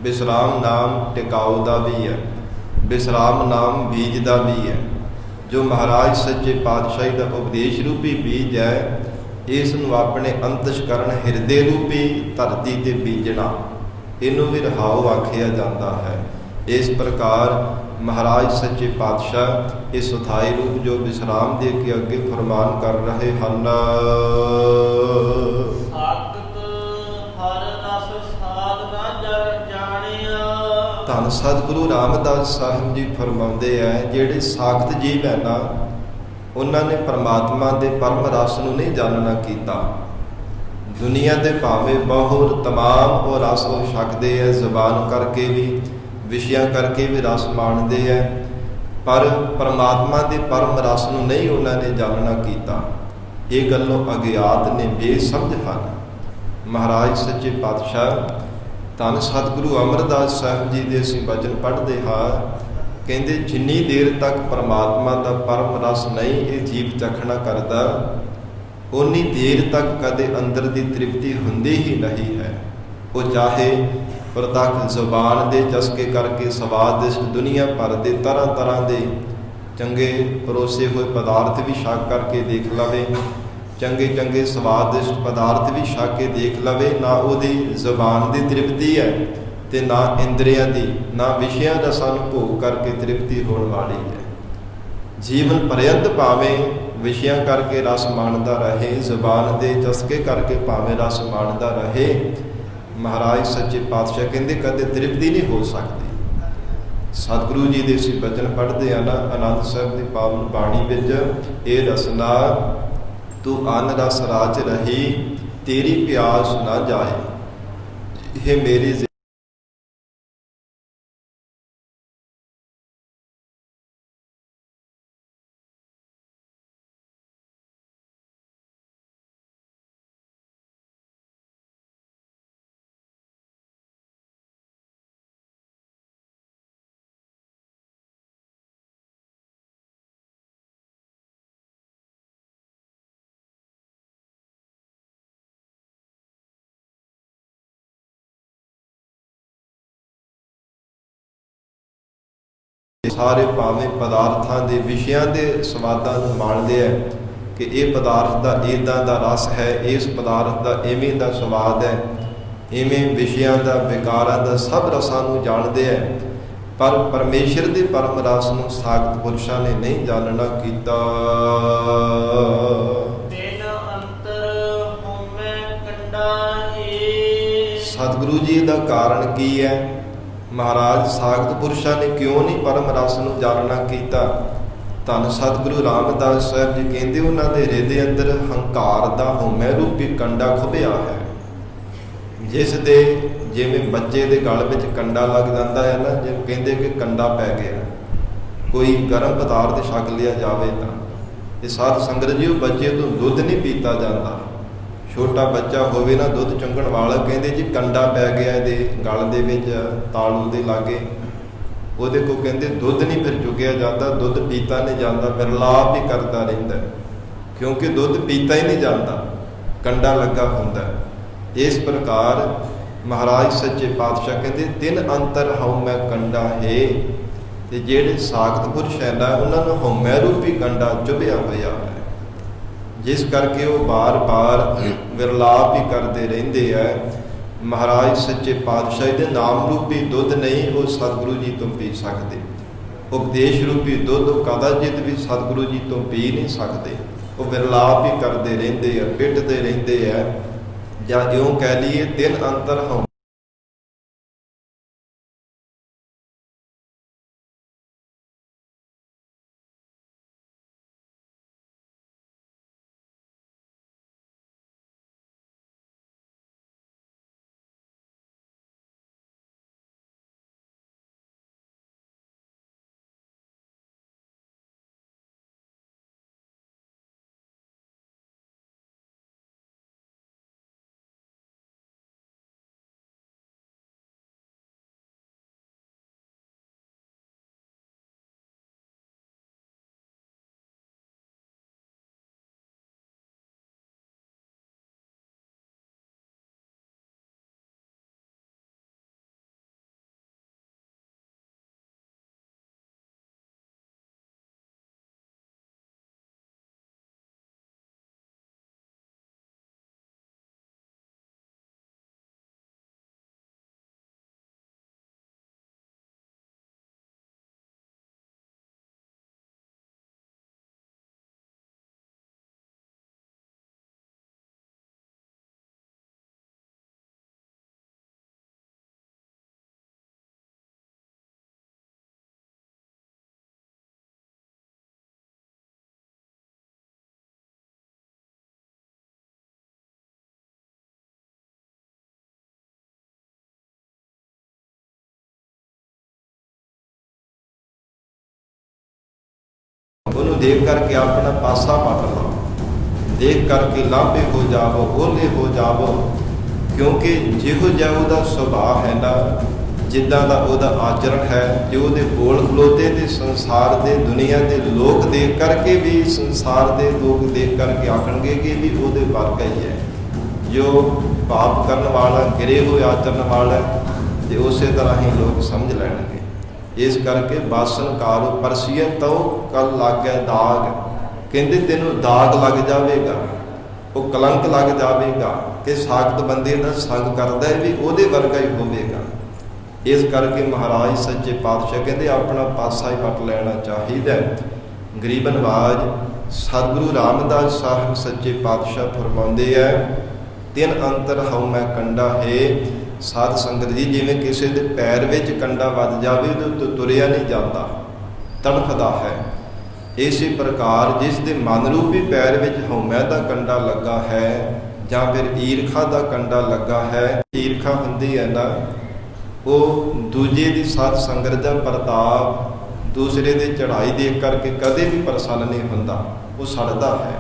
Speaker 1: ਵਿਸਰਾਮ ਨਾਮ ਟਿਕਾਊ ਦਾ ਵੀ ਹੈ, ਵਿਸਰਾਮ ਨਾਮ ਬੀਜ ਦਾ ਵੀ ਹੈ। ਜੋ ਮਹਾਰਾਜ ਸੱਚੇ ਪਾਤਸ਼ਾਹੀ ਦਾ ਉਪਦੇਸ਼ ਰੂਪੀ ਬੀਜ ਹੈ, ਇਸ ਨੂੰ ਆਪਣੇ ਅੰਤਸ਼ਕਰਨ ਹਿਰਦੇ ਰੂਪੀ ਧਰਤੀ ਤੇ ਬੀਜਣਾ, ਇਹਨੂੰ ਵੀ ਰਹਾਉ ਆਖਿਆ ਜਾਂਦਾ ਹੈ। ਇਸ ਪ੍ਰਕਾਰ ਮਹਾਰਾਜ ਸੱਚੇ ਪਾਤਸ਼ਾਹ ਇਸ ਸਥਾਈ ਰੂਪ ਜੋ ਵਿਸਰਾਮ ਦੇ ਕੇ ਅੱਗੇ ਫਰਮਾਨ ਕਰ ਰਹੇ ਹਨ। ਧੰਨ ਸਤਿਗੁਰੂ ਰਾਮਦਾਸ ਸਾਹਿਬ ਜੀ ਫਰਮਾਉਂਦੇ ਹੈ, ਜਿਹੜੇ ਸਾਖਤ ਜੀਵ ਹੈ ਨਾ, ਉਹਨਾਂ ਨੇ ਪਰਮਾਤਮਾ ਦੇ ਪਰਮ ਰਸ ਨੂੰ ਨਹੀਂ ਜਾਣਨਾ ਕੀਤਾ। ਦੁਨੀਆ ਦੇ ਭਾਵੇਂ ਬਹੁਤ ਤਮਾਮ ਉਹ ਰਸ ਉਹ ਛਕਦੇ ਹੈ, ਜ਼ੁਬਾਨ ਕਰਕੇ ਵੀ, ਵਿਸ਼ਿਆਂ ਕਰਕੇ ਵੀ ਰਸ ਮਾਣਦੇ ਹੈ, ਪਰ ਪਰਮਾਤਮਾ ਦੇ ਪਰਮ ਰਸ ਨੂੰ ਨਹੀਂ ਉਹਨਾਂ ਨੇ ਜਾਣਨਾ ਕੀਤਾ। ਇਹ ਗੱਲੋਂ ਅਗਿਆਤ ਨੇ, ਬੇਸਮਝ ਹਨ। ਮਹਾਰਾਜ ਸੱਚੇ ਪਾਤਸ਼ਾਹ ਧੰਨ ਸਤਿਗੁਰੂ ਅਮਰਦਾਸ ਸਾਹਿਬ ਜੀ ਦੇ ਅਸੀਂ ਵਚਨ ਪੜ੍ਹਦੇ ਹਾਂ, ਕਹਿੰਦੇ ਜਿੰਨੀ ਦੇਰ ਤੱਕ ਪਰਮਾਤਮਾ ਦਾ ਪਰਮ ਰਸ ਨਹੀਂ ਇਹ ਜੀਵ ਚਖਣਾ ਕਰਦਾ, ਉਨੀ ਦੇਰ ਤੱਕ ਕਦੇ ਅੰਦਰ ਦੀ ਤ੍ਰਿਪਤੀ ਹੁੰਦੀ ਹੀ ਨਹੀਂ ਹੈ। ਉਹ ਚਾਹੇ ਪ੍ਰਤੱਖ ਜ਼ੁਬਾਨ ਦੇ ਚਸਕੇ ਕਰਕੇ ਸਵਾਦਿਸ਼ਟ ਦੁਨੀਆ ਭਰ ਦੇ ਤਰ੍ਹਾਂ ਤਰ੍ਹਾਂ ਦੇ ਚੰਗੇ ਪਰੋਸੇ ਹੋਏ ਪਦਾਰਥ ਵੀ ਛਕ ਕਰਕੇ ਦੇਖ ਲਵੇ, ਚੰਗੇ ਚੰਗੇ ਸਵਾਦਿਸ਼ਟ ਪਦਾਰਥ ਵੀ ਛਕ ਕੇ ਦੇਖ ਲਵੇ, ਨਾ ਉਹਦੀ ਜ਼ੁਬਾਨ ਦੀ ਤ੍ਰਿਪਤੀ ਹੈ ਤੇ ਨਾ ਇੰਦਰੀਆਂ ਦੀ, ਨਾ ਵਿਸ਼ਿਆਂ ਰਸਾਂ ਨੂੰ ਭੋਗ ਕਰਕੇ ਤ੍ਰਿਪਤੀ ਹੋਣ ਵਾਲੀ ਹੈ। ਜੀਵਨ ਪਰਯੰਤ ਭਾਵੇਂ ਵਿਸ਼ਿਆਂ ਕਰਕੇ ਰਸ ਮਾਣਦਾ ਰਹੇ, ਜ਼ੁਬਾਨ ਦੇ ਚਸਕੇ ਕਰਕੇ ਭਾਵੇਂ ਰਸ ਮਾਣਦਾ ਰਹੇ, ਮਹਾਰਾਜ ਸੱਚੇ ਪਾਤਸ਼ਾਹ ਕਹਿੰਦੇ ਕਦੇ ਤ੍ਰਿਪਤੀ ਨਹੀਂ ਹੋ ਸਕਦੀ। ਸਤਿਗੁਰੂ ਜੀ ਦੇ ਅਸੀਂ ਬਚਨ ਪੜ੍ਹਦੇ ਆ ਨਾ ਆਨੰਦ ਸਾਹਿਬ ਦੀ ਪਾਵਨ ਬਾਣੀ ਵਿੱਚ, ਇਹ ਰਸਨਾ ਤੂੰ ਅਨ ਰਸ ਰਾਜ ਰਹੀ, ਤੇਰੀ ਪਿਆਸ ਨਾ ਜਾਏ। ਇਹ ਮੇਰੀ ਸਾਰੇ ਭਾਵੇਂ ਪਦਾਰਥਾਂ ਦੇ ਵਿਸ਼ਿਆਂ ਦੇ ਸਵਾਦਾਂ ਨੂੰ ਮਾਣਦੇ ਹੈ ਕਿ ਇਹ ਪਦਾਰਥ ਦਾ ਇੱਦਾਂ ਦਾ ਰਸ ਹੈ, ਇਸ ਪਦਾਰਥ ਦਾ ਇਵੇਂ ਦਾ ਸਵਾਦ ਹੈ, ਇਵੇਂ ਵਿਸ਼ਿਆਂ ਦਾ, ਵਿਕਾਰਾਂ ਦਾ ਸਭ ਰਸਾਂ ਨੂੰ ਜਾਣਦੇ ਹੈ, ਪਰ ਪਰਮੇਸ਼ਰ ਦੇ ਪਰਮ ਰਸ ਨੂੰ ਸਾਖਤ ਪੁਰਸ਼ਾਂ ਨੇ ਨਹੀਂ ਜਾਣਨਾ ਕੀਤਾ। ਸਤਿਗੁਰੂ ਜੀ ਦਾ ਕਾਰਨ ਕੀ ਹੈ? ਮਹਾਰਾਜ ਸਾਖਤ ਪੁਰਸ਼ਾਂ ਨੇ ਕਿਉਂ ਨਹੀਂ ਪਰਮ ਰਸ ਨੂੰ ਜਾਣਨਾ ਕੀਤਾ? ਧੰਨ ਸਤਿਗੁਰੂ ਰਾਮਦਾਸ ਸਾਹਿਬ ਜੀ ਕਹਿੰਦੇ ਉਹਨਾਂ ਦੇ ਹਿਰਦੇ ਅੰਦਰ ਹੰਕਾਰ ਦਾ ਹਉਮੈ ਰੂਪੀ ਕੰਡਾ ਖੁੱਭਿਆ ਹੈ, ਜਿਸ ਦੇ ਜਿਵੇਂ ਬੱਚੇ ਦੇ ਗਲ ਵਿੱਚ ਕੰਡਾ ਲੱਗ ਜਾਂਦਾ ਹੈ ਨਾ, ਜਿਵੇਂ ਕਹਿੰਦੇ ਕਿ ਕੰਡਾ ਪੈ ਗਿਆ, ਕੋਈ ਗਰਮ ਪਦਾਰਥ ਛਕ ਲਿਆ ਜਾਵੇ ਤਾਂ ਇਹ ਸਾਧ ਸੰਗਤ ਜੀ ਉਹ ਬੱਚੇ ਤੋਂ ਦੁੱਧ ਨਹੀਂ ਪੀਤਾ ਜਾਂਦਾ। ਛੋਟਾ ਬੱਚਾ ਹੋਵੇ ਨਾ ਦੁੱਧ ਚੁੰਘਣ ਵਾਲਾ, ਕਹਿੰਦੇ ਜੀ ਕੰਡਾ ਪੈ ਗਿਆ ਇਹਦੇ ਗਲ ਦੇ ਵਿੱਚ, ਤਾਲੂ ਦੇ ਲਾਗੇ, ਉਹਦੇ ਕੋਲ ਕਹਿੰਦੇ ਦੁੱਧ ਨਹੀਂ ਫਿਰ ਚੁੱਕਿਆ ਜਾਂਦਾ, ਦੁੱਧ ਪੀਤਾ ਨਹੀਂ ਜਾਂਦਾ, ਵਿਰਲਾਪ ਹੀ ਕਰਦਾ ਰਹਿੰਦਾ, ਕਿਉਂਕਿ ਦੁੱਧ ਪੀਤਾ ਹੀ ਨਹੀਂ ਜਾਂਦਾ, ਕੰਡਾ ਲੱਗਾ ਹੁੰਦਾ। ਇਸ ਪ੍ਰਕਾਰ ਮਹਾਰਾਜ ਸੱਚੇ ਪਾਤਸ਼ਾਹ ਕਹਿੰਦੇ ਤਿੰਨ ਅੰਤਰ ਹਉਮੈ ਕੰਡਾ ਹੈ, ਤੇ ਜਿਹੜੇ ਸਾਖਤ ਪੁਰਸ਼ ਹੈ ਨਾ ਉਹਨਾਂ ਨੂੰ ਹਉਮੈ ਰੂਪੀ ਕੰਡਾ ਚੁਭਿਆ ਹੋਇਆ ਹੈ, ਜਿਸ ਕਰਕੇ ਉਹ ਬਾਰ-ਬਾਰ ਵਿਰਲਾਪ ਹੀ ਕਰਦੇ ਰਹਿੰਦੇ ਹੈ। ਮਹਾਰਾਜ ਸੱਚੇ ਪਾਤਸ਼ਾਹ ਦੇ ਨਾਮ ਰੂਪੀ ਦੁੱਧ ਨਹੀਂ ਉਹ ਸਤਿਗੁਰੂ ਜੀ ਤੋਂ ਪੀ ਸਕਦੇ। ਉਪਦੇਸ਼ ਰੂਪੀ ਦੁੱਧ ਕਦਾਚਿਤ ਵੀ ਸਤਿਗੁਰੂ ਜੀ ਤੋਂ ਪੀ ਨਹੀਂ ਸਕਦੇ। ਉਹ ਵਿਰਲਾਪ ਹੀ ਕਰਦੇ ਰਹਿੰਦੇ ਆ, ਪਿੱਟਦੇ ਰਹਿੰਦੇ ਆ, ਜਾਂ ਇਉਂ ਕਹਿ ਲਈਏ ਤਿੰਨ ਅੰਤਰ ਹਉ ਉਹਨੂੰ ਦੇਖ ਕਰਕੇ ਆਪਣਾ ਪਾਸਾ ਪੱਟ ਲਓ, ਦੇਖ ਕਰਕੇ ਲਾਂਭੇ ਹੋ ਜਾਵੋ, ਓਲੇ ਹੋ ਜਾਵੋ, ਕਿਉਂਕਿ ਜਿਹੋ ਜਿਹਾ ਉਹਦਾ ਸੁਭਾਅ ਹੈ ਨਾ, ਜਿੱਦਾਂ ਦਾ ਉਹਦਾ ਆਚਰਣ ਹੈ, ਜੋ ਉਹਦੇ ਬੋਲ ਖਲੋਤੇ ਤੇ ਸੰਸਾਰ ਦੇ ਦੁਨੀਆ ਦੇ ਲੋਕ ਦੇਖ ਕਰਕੇ ਵੀ, ਸੰਸਾਰ ਦੇ ਲੋਕ ਦੇਖ ਕਰਕੇ ਆਖਣਗੇ ਕਿ ਵੀ ਉਹਦੇ ਵਰਗਾ ਹੀ ਹੈ। ਜੋ ਪਾਪ ਕਰਨ ਵਾਲਾ, ਗਿਰੇ ਹੋਏ ਆਚਰਨ ਵਾਲਾ, ਤੇ ਉਸੇ ਤਰ੍ਹਾਂ ਹੀ ਲੋਕ ਸਮਝ ਲੈਣਗੇ। ਇਸ ਕਰਕੇ ਬਾਸਨ ਕਾਰੋ ਪਰਸੀਏ ਤਉ ਕਲ ਲਾਗੈ ਦਾਗ, ਕਹਿੰਦੇ ਤੈਨੂੰ ਦਾਗ ਲੱਗ ਜਾਵੇਗਾ, ਉਹ ਕਲੰਕ ਲੱਗ ਜਾਵੇਗਾ ਕਿ ਸਾਖਤ ਬੰਦੇ ਦਾ ਸੰਗ ਕਰਦਾ ਹੈ ਵੀ ਉਹਦੇ ਵਰਗਾ ਹੀ ਹੋਵੇਗਾ। ਇਸ ਕਰਕੇ ਮਹਾਰਾਜ ਸੱਚੇ ਪਾਤਸ਼ਾਹ ਕਹਿੰਦੇ ਆਪਣਾ ਪਾਸਾ ਹੀ ਪੱਟ ਲੈਣਾ ਚਾਹੀਦਾ। ਗਰੀਬ ਨਵਾਜ ਸਤਿਗੁਰੂ ਰਾਮਦਾਸ ਸਾਹਿਬ ਸੱਚੇ ਪਾਤਸ਼ਾਹ ਫਰਮਾਉਂਦੇ ਹੈ, ਤਿੰਨ ਅੰਤਰ ਹਉ ਮੈਂ ਕੰਡਾ ਹੈ। ਸਾਧ ਸੰਗਤ ਜੀ, ਜਿਵੇਂ ਕਿਸੇ ਦੇ ਪੈਰ ਵਿੱਚ ਕੰਡਾ ਵੱਜ ਜਾਵੇ ਤੇ ਤੁਰਿਆ ਨਹੀਂ ਜਾਂਦਾ, ਤੜਫਦਾ ਹੈ, ਇਸੇ ਪ੍ਰਕਾਰ ਜਿਸ ਦੇ ਮਨ ਰੂਪੀ ਪੈਰ ਵਿੱਚ ਹਉਮੈ ਦਾ ਕੰਡਾ ਲੱਗਾ ਹੈ, ਜਾਂ ਫਿਰ ਈਰਖਾ ਦਾ ਕੰਡਾ ਲੱਗਾ ਹੈ। ਈਰਖਾ ਹੁੰਦੀ ਹੈ ਨਾ, ਉਹ ਦੂਜੇ ਦੀ ਸਾਧ ਸੰਗਤ ਦਾ ਪ੍ਰਤਾਪ, ਦੂਸਰੇ ਦੇ ਚੜ੍ਹਾਈ ਦੇਖ ਕਰਕੇ ਕਦੇ ਵੀ ਪ੍ਰਸੰਨ ਨਹੀਂ ਹੁੰਦਾ, ਉਹ ਸੜਦਾ ਹੈ।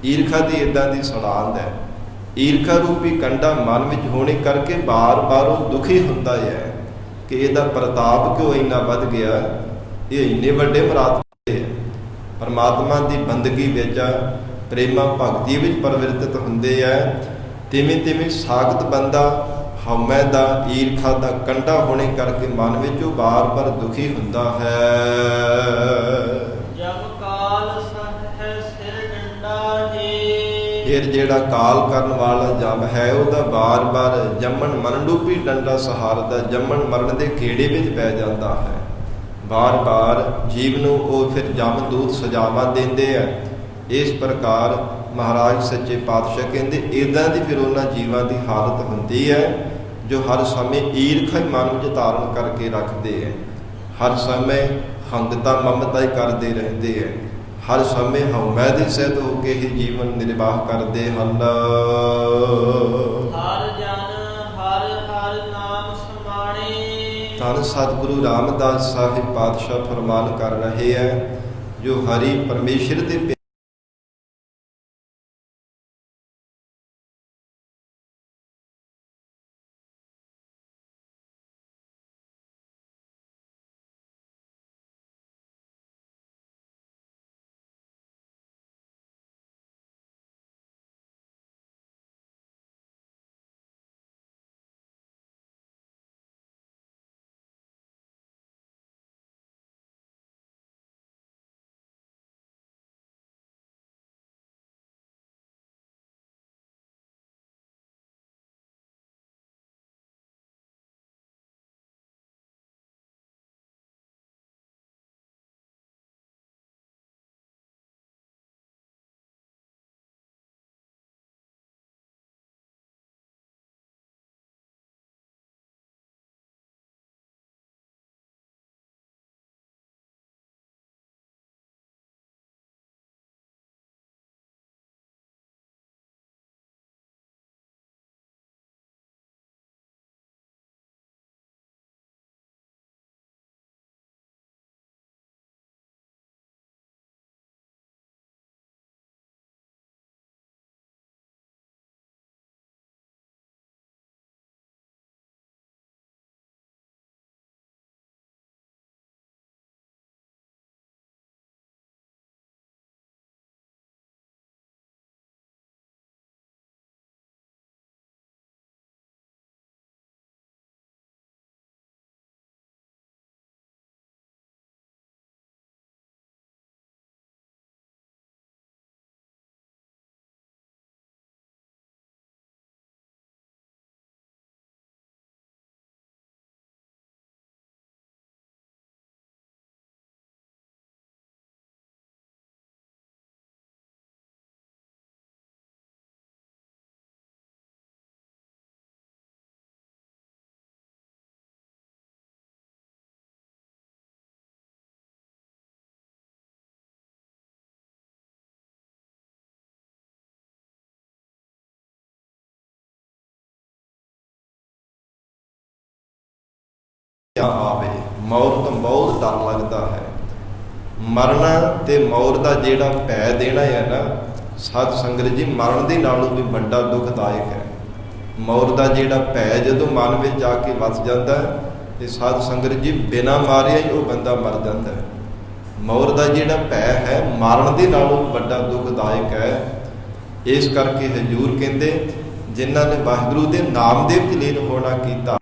Speaker 1: ਈਰਖਾ ਦੀ ਇੱਦਾਂ ਦੀ ਸੜਾਂਦ ਹੈ। ਈਰਖਾ ਰੂਪੀ ਕੰਡਾ ਮਨ ਵਿੱਚ ਹੋਣੇ ਕਰਕੇ ਬਾਰ-ਬਾਰ ਉਹ ਦੁਖੀ ਹੁੰਦਾ ਹੈ ਕਿ ਇਹਦਾ ਪ੍ਰਤਾਪ ਕਿਉਂ ਇੰਨਾ ਵੱਧ ਗਿਆ, ਇਹ ਇੰਨੇ ਵੱਡੇ ਮਰਾਤਮੇ ਹੈ, ਪਰਮਾਤਮਾ ਦੀ ਬੰਦਗੀ ਵਿੱਚ, ਪ੍ਰੇਮਾ ਭਗਤੀ ਵਿੱਚ ਪਰਵਿਰਤਿਤ ਹੁੰਦੇ ਹੈ। ਤਿਵੇਂ ਤਿਵੇਂ ਸਾਖਤ ਬੰਦਾ ਹਉਮੈ ਦਾ, ਈਰਖਾ ਦਾ ਕੰਡਾ ਹੋਣੇ ਕਰਕੇ ਮਨ ਵਿੱਚ ਉਹ ਬਾਰ-ਬਾਰ ਦੁਖੀ ਹੁੰਦਾ ਹੈ।
Speaker 2: ਜਬ ਕਾਲ ਸਹਿ ਸਿਰ ਡੰਡਾ ਹੈ,
Speaker 1: ਫਿਰ ਜਿਹੜਾ ਕਾਲ ਕਰਨ ਵਾਲਾ ਜਮ ਹੈ, ਉਹਦਾ ਬਾਰ-ਬਾਰ ਜੰਮਣ ਮਰਨ ਰੂਪੀ ਡੰਡਾ ਸਹਾਰਦਾ, ਜੰਮਣ ਮਰਨ ਦੇ ਖੇੜੇ ਵਿੱਚ ਪੈ ਜਾਂਦਾ ਹੈ। ਬਾਰ-ਬਾਰ ਜੀਵ ਨੂੰ ਉਹ ਫਿਰ ਜਮ ਦੂਤ ਸਜ਼ਾਵਾਂ ਦਿੰਦੇ ਆ। ਇਸ ਪ੍ਰਕਾਰ ਮਹਾਰਾਜ ਸੱਚੇ ਪਾਤਸ਼ਾਹ ਕਹਿੰਦੇ ਇੱਦਾਂ ਦੀ ਫਿਰ ਉਹਨਾਂ ਜੀਵਾਂ ਦੀ ਹਾਲਤ ਹੁੰਦੀ ਹੈ ਜੋ ਹਰ ਸਮੇਂ ਈਰਖਾ ਹੀ ਮਨ ਵਿੱਚ ਧਾਰਨ ਕਰਕੇ ਰੱਖਦੇ ਹੈ, ਹਰ ਸਮੇਂ ਹੰਗਤਾ ਮਮਤਾ ਹੀ ਕਰਦੇ ਰਹਿੰਦੇ ਹੈ, ਹਰ ਸਮੇਂ ਹਉਮੈ ਦੇ ਸਹਿਤ ਹੋ ਕੇ ਹੀ ਜੀਵਨ ਨਿਰਵਾਹ ਕਰਦੇ ਹਨ।
Speaker 2: ਹਰ ਜਨ ਹਰ ਹਰ ਨਾਮ ਸਮਾਣੇ,
Speaker 1: ਧੰਨ ਸਤਿਗੁਰੂ ਰਾਮਦਾਸ ਸਾਹਿਬ ਪਾਤਸ਼ਾਹ ਫਰਮਾਨ ਕਰ ਰਹੇ ਹੈ, ਜੋ ਹਰੀ ਪਰਮੇਸ਼ਰ ਦੇ ਆਵੇ। ਮੌਤ ਤੋਂ ਬਹੁਤ ਡਰ ਲੱਗਦਾ ਹੈ। ਮਰਨਾ ਤੇ ਮੌਤ ਦਾ ਜਿਹੜਾ ਭੈ ਦੇਣਾ ਹੈ ਨਾ ਸਾਧ ਸੰਗਤ ਜੀ, ਮਰਨ ਦੇ ਨਾਲੋਂ ਵੀ ਵੱਡਾ ਦੁਖਦਾਇਕ ਹੈ। ਮੌਤ ਦਾ ਜਿਹੜਾ ਭੈ ਜਦੋਂ ਮਨ ਵਿੱਚ ਜਾ ਕੇ ਵਸ ਜਾਂਦਾ ਤੇ ਸਾਧ ਸੰਗਤ ਜੀ ਬਿਨਾਂ ਮਾਰਿਆ ਹੀ ਉਹ ਬੰਦਾ ਮਰ ਜਾਂਦਾ ਹੈ। ਮੌਤ ਦਾ ਜਿਹੜਾ ਭੈ ਹੈ ਮਰਨ ਦੇ ਨਾਲੋਂ ਵੱਡਾ ਦੁਖਦਾਇਕ ਹੈ। ਇਸ ਕਰਕੇ ਹਜ਼ੂਰ ਕਹਿੰਦੇ ਜਿਨ੍ਹਾਂ ਨੇ ਵਾਹਿਗੁਰੂ ਦੇ ਨਾਮ ਦੇ ਵਿੱਚ ਲੀਨ ਹੋਣਾ ਕੀਤਾ,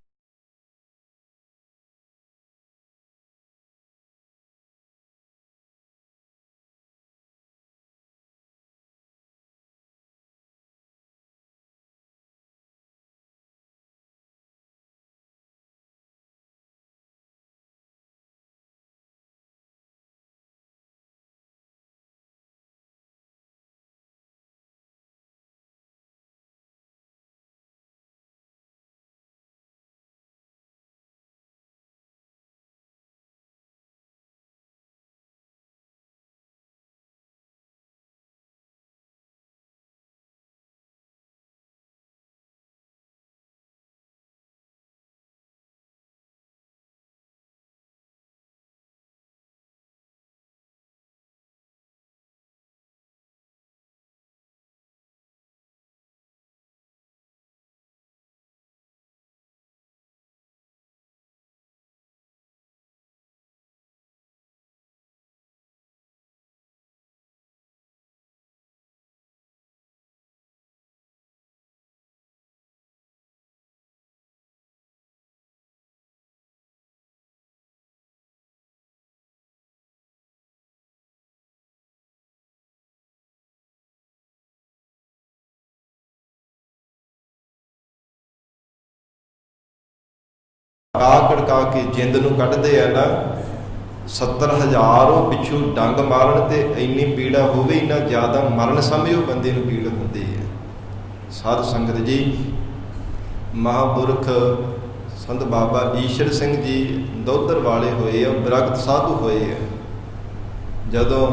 Speaker 1: ਕੜਕਾ ਕੇ ਜਿੰਦ ਨੂੰ ਕੱਢਦੇ ਆ ਨਾ, 70,000 ਉਹ ਪਿੱਛੋਂ ਡੰਗ ਮਾਰਨ ਤੇ ਇੰਨੀ ਪੀੜਾ ਹੋਵੇ, ਇੰਨਾ ਜ਼ਿਆਦਾ ਮਰਨ ਸਮੇਂ ਉਹ ਬੰਦੇ ਨੂੰ ਪੀੜ ਹੁੰਦੀ ਹੈ। ਸਾਧ ਸੰਗਤ ਜੀ, ਮਹਾਂਪੁਰਖ ਸੰਤ ਬਾਬਾ ਈਸ਼ਰ ਸਿੰਘ ਜੀ ਦੋਧਰ ਵਾਲੇ ਹੋਏ ਆ, ਬਿਰਗਤ ਸਾਧੂ ਹੋਏ ਆ। ਜਦੋਂ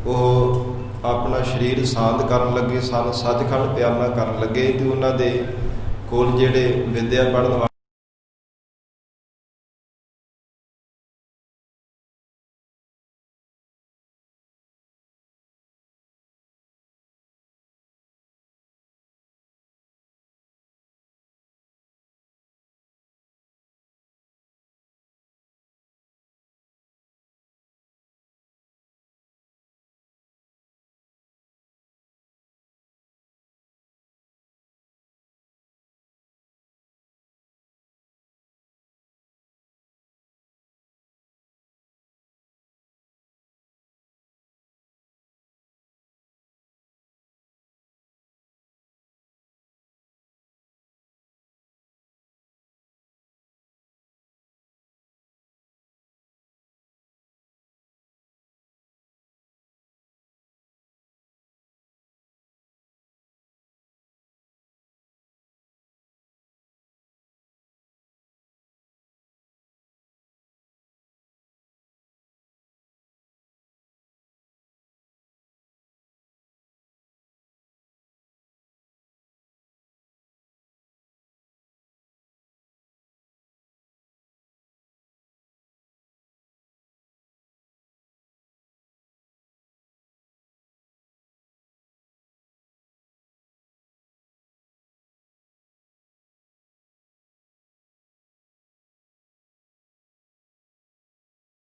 Speaker 1: ਉਹ ਆਪਣਾ ਸਰੀਰ ਸ਼ਾਂਤ ਕਰਨ ਲੱਗੇ ਸਨ, ਸੱਚਖੰਡ ਪਿਆਰਨਾ ਕਰਨ ਲੱਗੇ, ਤੇ ਉਹਨਾਂ ਦੇ ਕੋਲ ਜਿਹੜੇ ਵਿਦਿਆ ਪੜ੍ਹਨ ਵਾਲੇ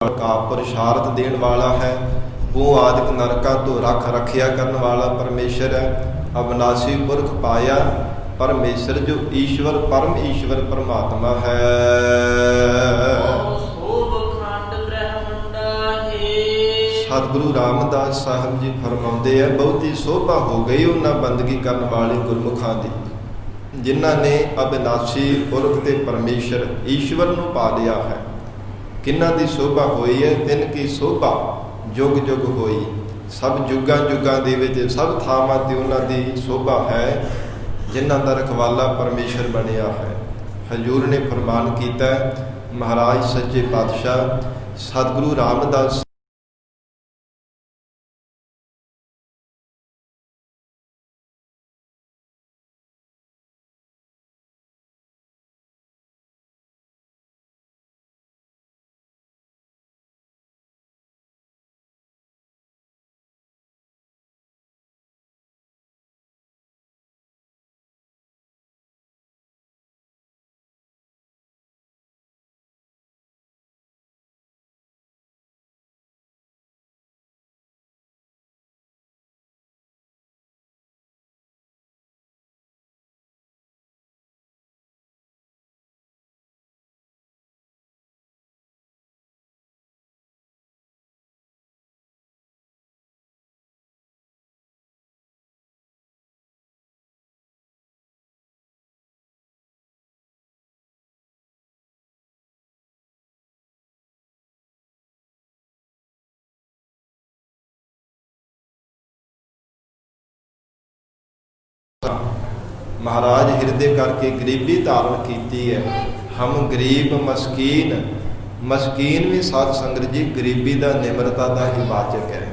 Speaker 1: ਕਾ ਪ੍ਰਸ਼ਾਰਤ ਦੇਣ ਵਾਲਾ ਹੈ। ਉਹ ਆਦਿਕ ਨਰਕਾਂ ਤੋਂ ਰੱਖ ਰੱਖਿਆ ਕਰਨ ਵਾਲਾ ਪਰਮੇਸ਼ਰ ਹੈ। ਅਬਨਾਸੀ ਪੁਰਖ ਪਾਇਆ ਪਰਮੇਸ਼ਰ, ਜੋ ਈਸ਼ਵਰ ਪਰਮ ਈਸ਼ਵਰ ਪਰਮਾਤਮਾ ਹੈ। ਸਤਿਗੁਰੂ ਰਾਮਦਾਸ ਸਾਹਿਬ ਜੀ ਫਰਮਾਉਂਦੇ ਆ, ਬਹੁਤੀ ਸੋਭਾ ਹੋ ਗਈ ਉਹਨਾਂ ਬੰਦਗੀ ਕਰਨ ਵਾਲੇ ਗੁਰਮੁਖਾਂ ਦੀ, ਜਿਨ੍ਹਾਂ ਨੇ ਅਬਨਾਸੀ ਪੁਰਖ ਤੇ ਪਰਮੇਸ਼ਰ ਈਸ਼ਵਰ ਨੂੰ ਪਾ ਲਿਆ ਹੈ। ਕਿਹਨਾਂ ਦੀ ਸੋਭਾ ਹੋਈ ਹੈ? ਤਿੰਨ ਕੀ ਸੋਭਾ ਜੁਗ ਜੁਗ ਹੋਈ। ਸਭ ਜੁਗਾਂ ਜੁਗਾਂ ਦੇ ਵਿੱਚ ਸਭ ਥਾਵਾਂ ਤੇ ਉਹਨਾਂ ਦੀ ਸੋਭਾ ਹੈ, ਜਿਨ੍ਹਾਂ ਦਾ ਰਖਵਾਲਾ ਪਰਮੇਸ਼ਰ ਬਣਿਆ ਹੈ। ਹਜ਼ੂਰ ਨੇ ਫਰਮਾਨ ਕੀਤਾ, ਮਹਾਰਾਜ ਸੱਚੇ ਪਾਤਸ਼ਾਹ ਸਤਿਗੁਰੂ ਰਾਮਦਾਸ महाराज हृदय करके गरीबी धारण की है। हम गरीब मस्कीन, मस्कीन भी साध संगत जी गरीबी का निमरता का ही वाचक है।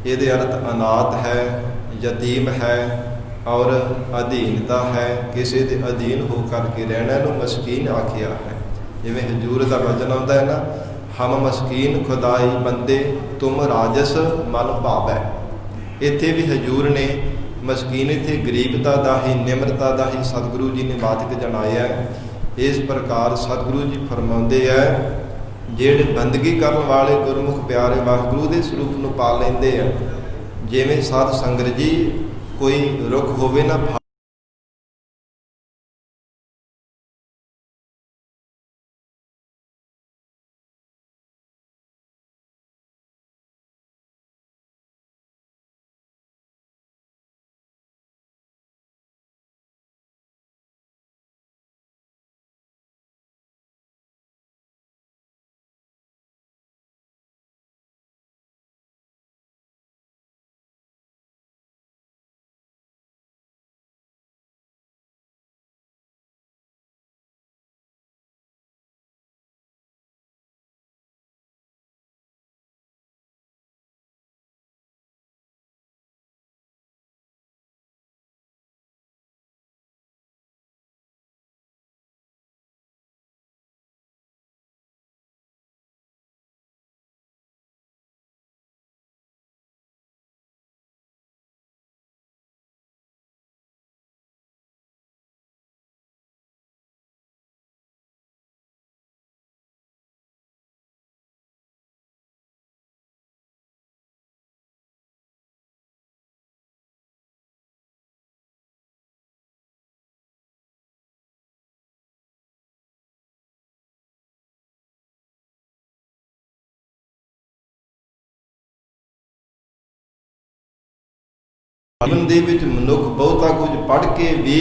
Speaker 1: ये अर्थ अनाथ है, यतीम है और अधीनता है, किसी के अधीन हो करके रहना नूं मस्कीन आखिया है। जिवें हजूर का वचन आता है ना, हम मस्कीन खुदाई बंदे तुम राजस मन भावै। इत्थे भी हजूर ने मस्कीन इत्थे गरीबता का ही, निमरता का ही सतगुरु जी ने वाचक जनाया है। इस प्रकार सतगुरु जी फरमाउंदे है, ਜਿਹੜੇ ਬੰਦਗੀ ਕਰਨ वाले गुरमुख प्यारे वाहिगुरू के स्वरूप ਨੂੰ पा लेंदे आ। जिवें साध संगत जी कोई रुख होवे ना जीवन ਦੇ ਵਿੱਚ ਮਨੁੱਖ ਬਹੁਤਾ ਕੁਝ ਪੜ੍ਹ ਕੇ ਵੀ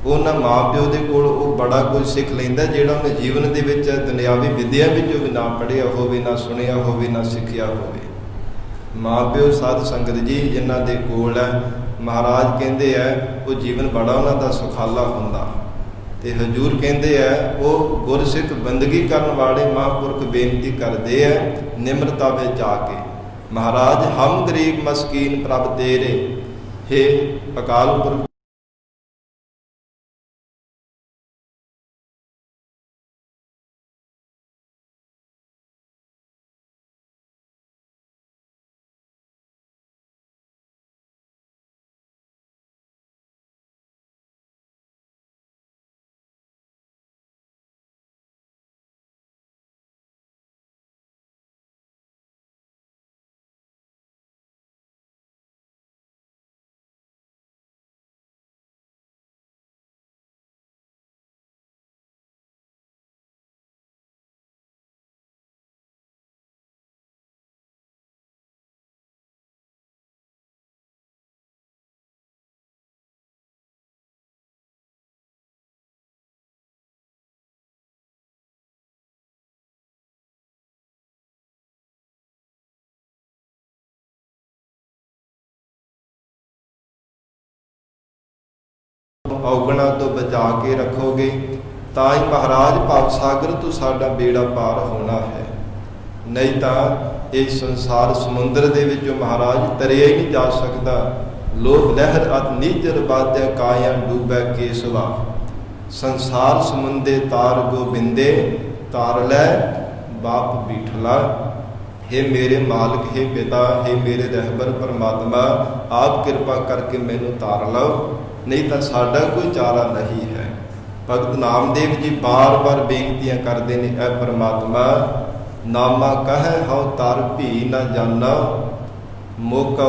Speaker 1: ਉਹਨਾਂ ਮਾਂ ਪਿਓ ਦੇ ਕੋਲ ਉਹ ਬੜਾ ਕੁਝ ਸਿੱਖ ਲੈਂਦਾ ਜਿਹੜਾ ਉਹਨੇ ਜੀਵਨ ਦੇ ਵਿੱਚ ਦੁਨਿਆਵੀ ਵਿਦਿਆ ਵਿੱਚੋਂ ਵੀ ਨਾ ਪੜ੍ਹਿਆ ਹੋਵੇ, ਨਾ ਸੁਣਿਆ ਹੋਵੇ, ਨਾ ਸਿੱਖਿਆ ਹੋਵੇ। ਮਾਂ ਪਿਓ ਸਾਧ ਸੰਗਤ ਜੀ ਜਿਨ੍ਹਾਂ ਦੇ ਕੋਲ ਹੈ, ਮਹਾਰਾਜ ਕਹਿੰਦੇ ਹੈ ਉਹ ਜੀਵਨ ਬੜਾ ਉਹਨਾਂ ਦਾ ਸੁਖਾਲਾ ਹੁੰਦਾ। ਤੇ ਹਜੂਰ ਕਹਿੰਦੇ ਹੈ ਉਹ ਗੁਰਸਿੱਖ ਬੰਦਗੀ ਕਰਨ ਵਾਲੇ ਮਹਾਂਪੁਰਖ ਬੇਨਤੀ ਕਰਦੇ ਹੈ ਨਿਮਰਤਾ ਵਿੱਚ ਆ ਕੇ, महाराज हम गरीब मस्कीन प्रभ तेरे, हे अकाल पुरख औगणा तो बचा के रखोगे ਤਾਂ ਹੀ ਮਹਾਰਾਜ ਭਵ ਸਾਗਰ ਤੋਂ ਸਾਡਾ ਬੇੜਾ ਪਾਰ ਹੋਣਾ ਹੈ। ਨਹੀਂ ਤਾਂ ਇਹ ਸੰਸਾਰ ਸਮੁੰਦਰ ਦੇ ਵਿੱਚੋਂ ਮਹਾਰਾਜ ਤਰਿਆ ਹੀ ਨਹੀਂ ਜਾ ਸਕਦਾ। ਲੋਭ ਲਹਿਰ ਅਤ ਨੀਚਰ ਬਾਧਿਆ ਕਾਇਆ ਡੂਬੈ ਕੇਸਵਾ, ਸੰਸਾਰ ਸਮੁੰਦੇ ਤਾਰ ਗੋਬਿੰਦੇ ਤਾਰ ਲੈ ਬਾਪ ਬੀਠਲਾ। हे मेरे मालिक, हे पिता, हे मेरे रहबर परमात्मा, आप कृपा करके मैनू तार लो, नहीं तो साडा कोई चारा नहीं है। भगत नामदेव जी बार बार बेनतियां करते हैं, ऐ परमात्मा नामा कह हौ तर भी न जाना, मौका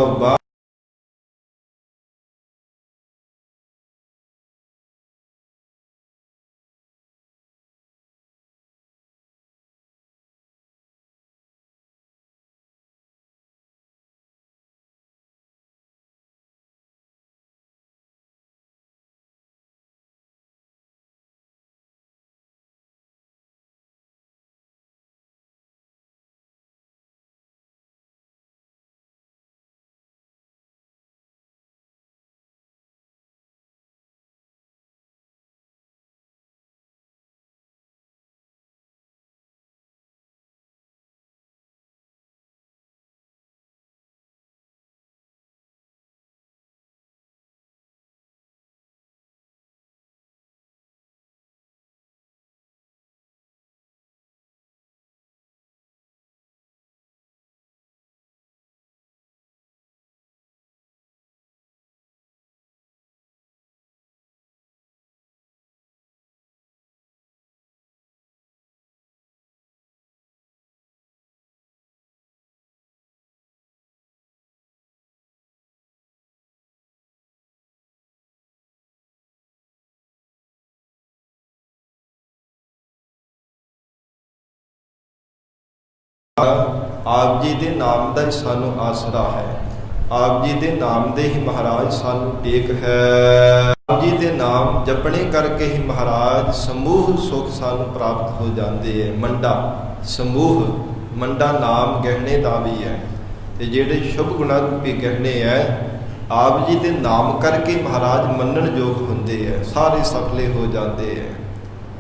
Speaker 1: ਆਪ ਜੀ ਦੇ ਨਾਮ ਦਾ ਹੀ ਸਾਨੂੰ ਆਸਰਾ ਹੈ। ਆਪ ਜੀ ਦੇ ਨਾਮ ਦੇ ਹੀ ਮਹਾਰਾਜ ਸਾਨੂੰ ਟੇਕ ਹੈ। ਆਪ ਜੀ ਦੇ ਨਾਮ ਜਪਣੇ ਕਰਕੇ ਹੀ ਮਹਾਰਾਜ ਸਮੂਹ ਸੁਖ ਸਾਨੂੰ ਪ੍ਰਾਪਤ ਹੋ ਜਾਂਦੇ ਹੈ। ਮੰਡਾ ਸਮੂਹ, ਮੰਡਾ ਨਾਮ ਗਹਿਣੇ ਦਾ ਵੀ ਹੈ। ਤੇ ਜਿਹੜੇ ਸ਼ੁਭ ਗੁਣਾਂ ਰੂਪੀ ਗਹਿਣੇ ਹੈ, ਆਪ ਜੀ ਦੇ ਨਾਮ ਕਰਕੇ ਮਹਾਰਾਜ ਮੰਨਣ ਯੋਗ ਹੁੰਦੇ ਹੈ, ਸਾਰੇ ਸਫਲੇ ਹੋ ਜਾਂਦੇ ਹੈ।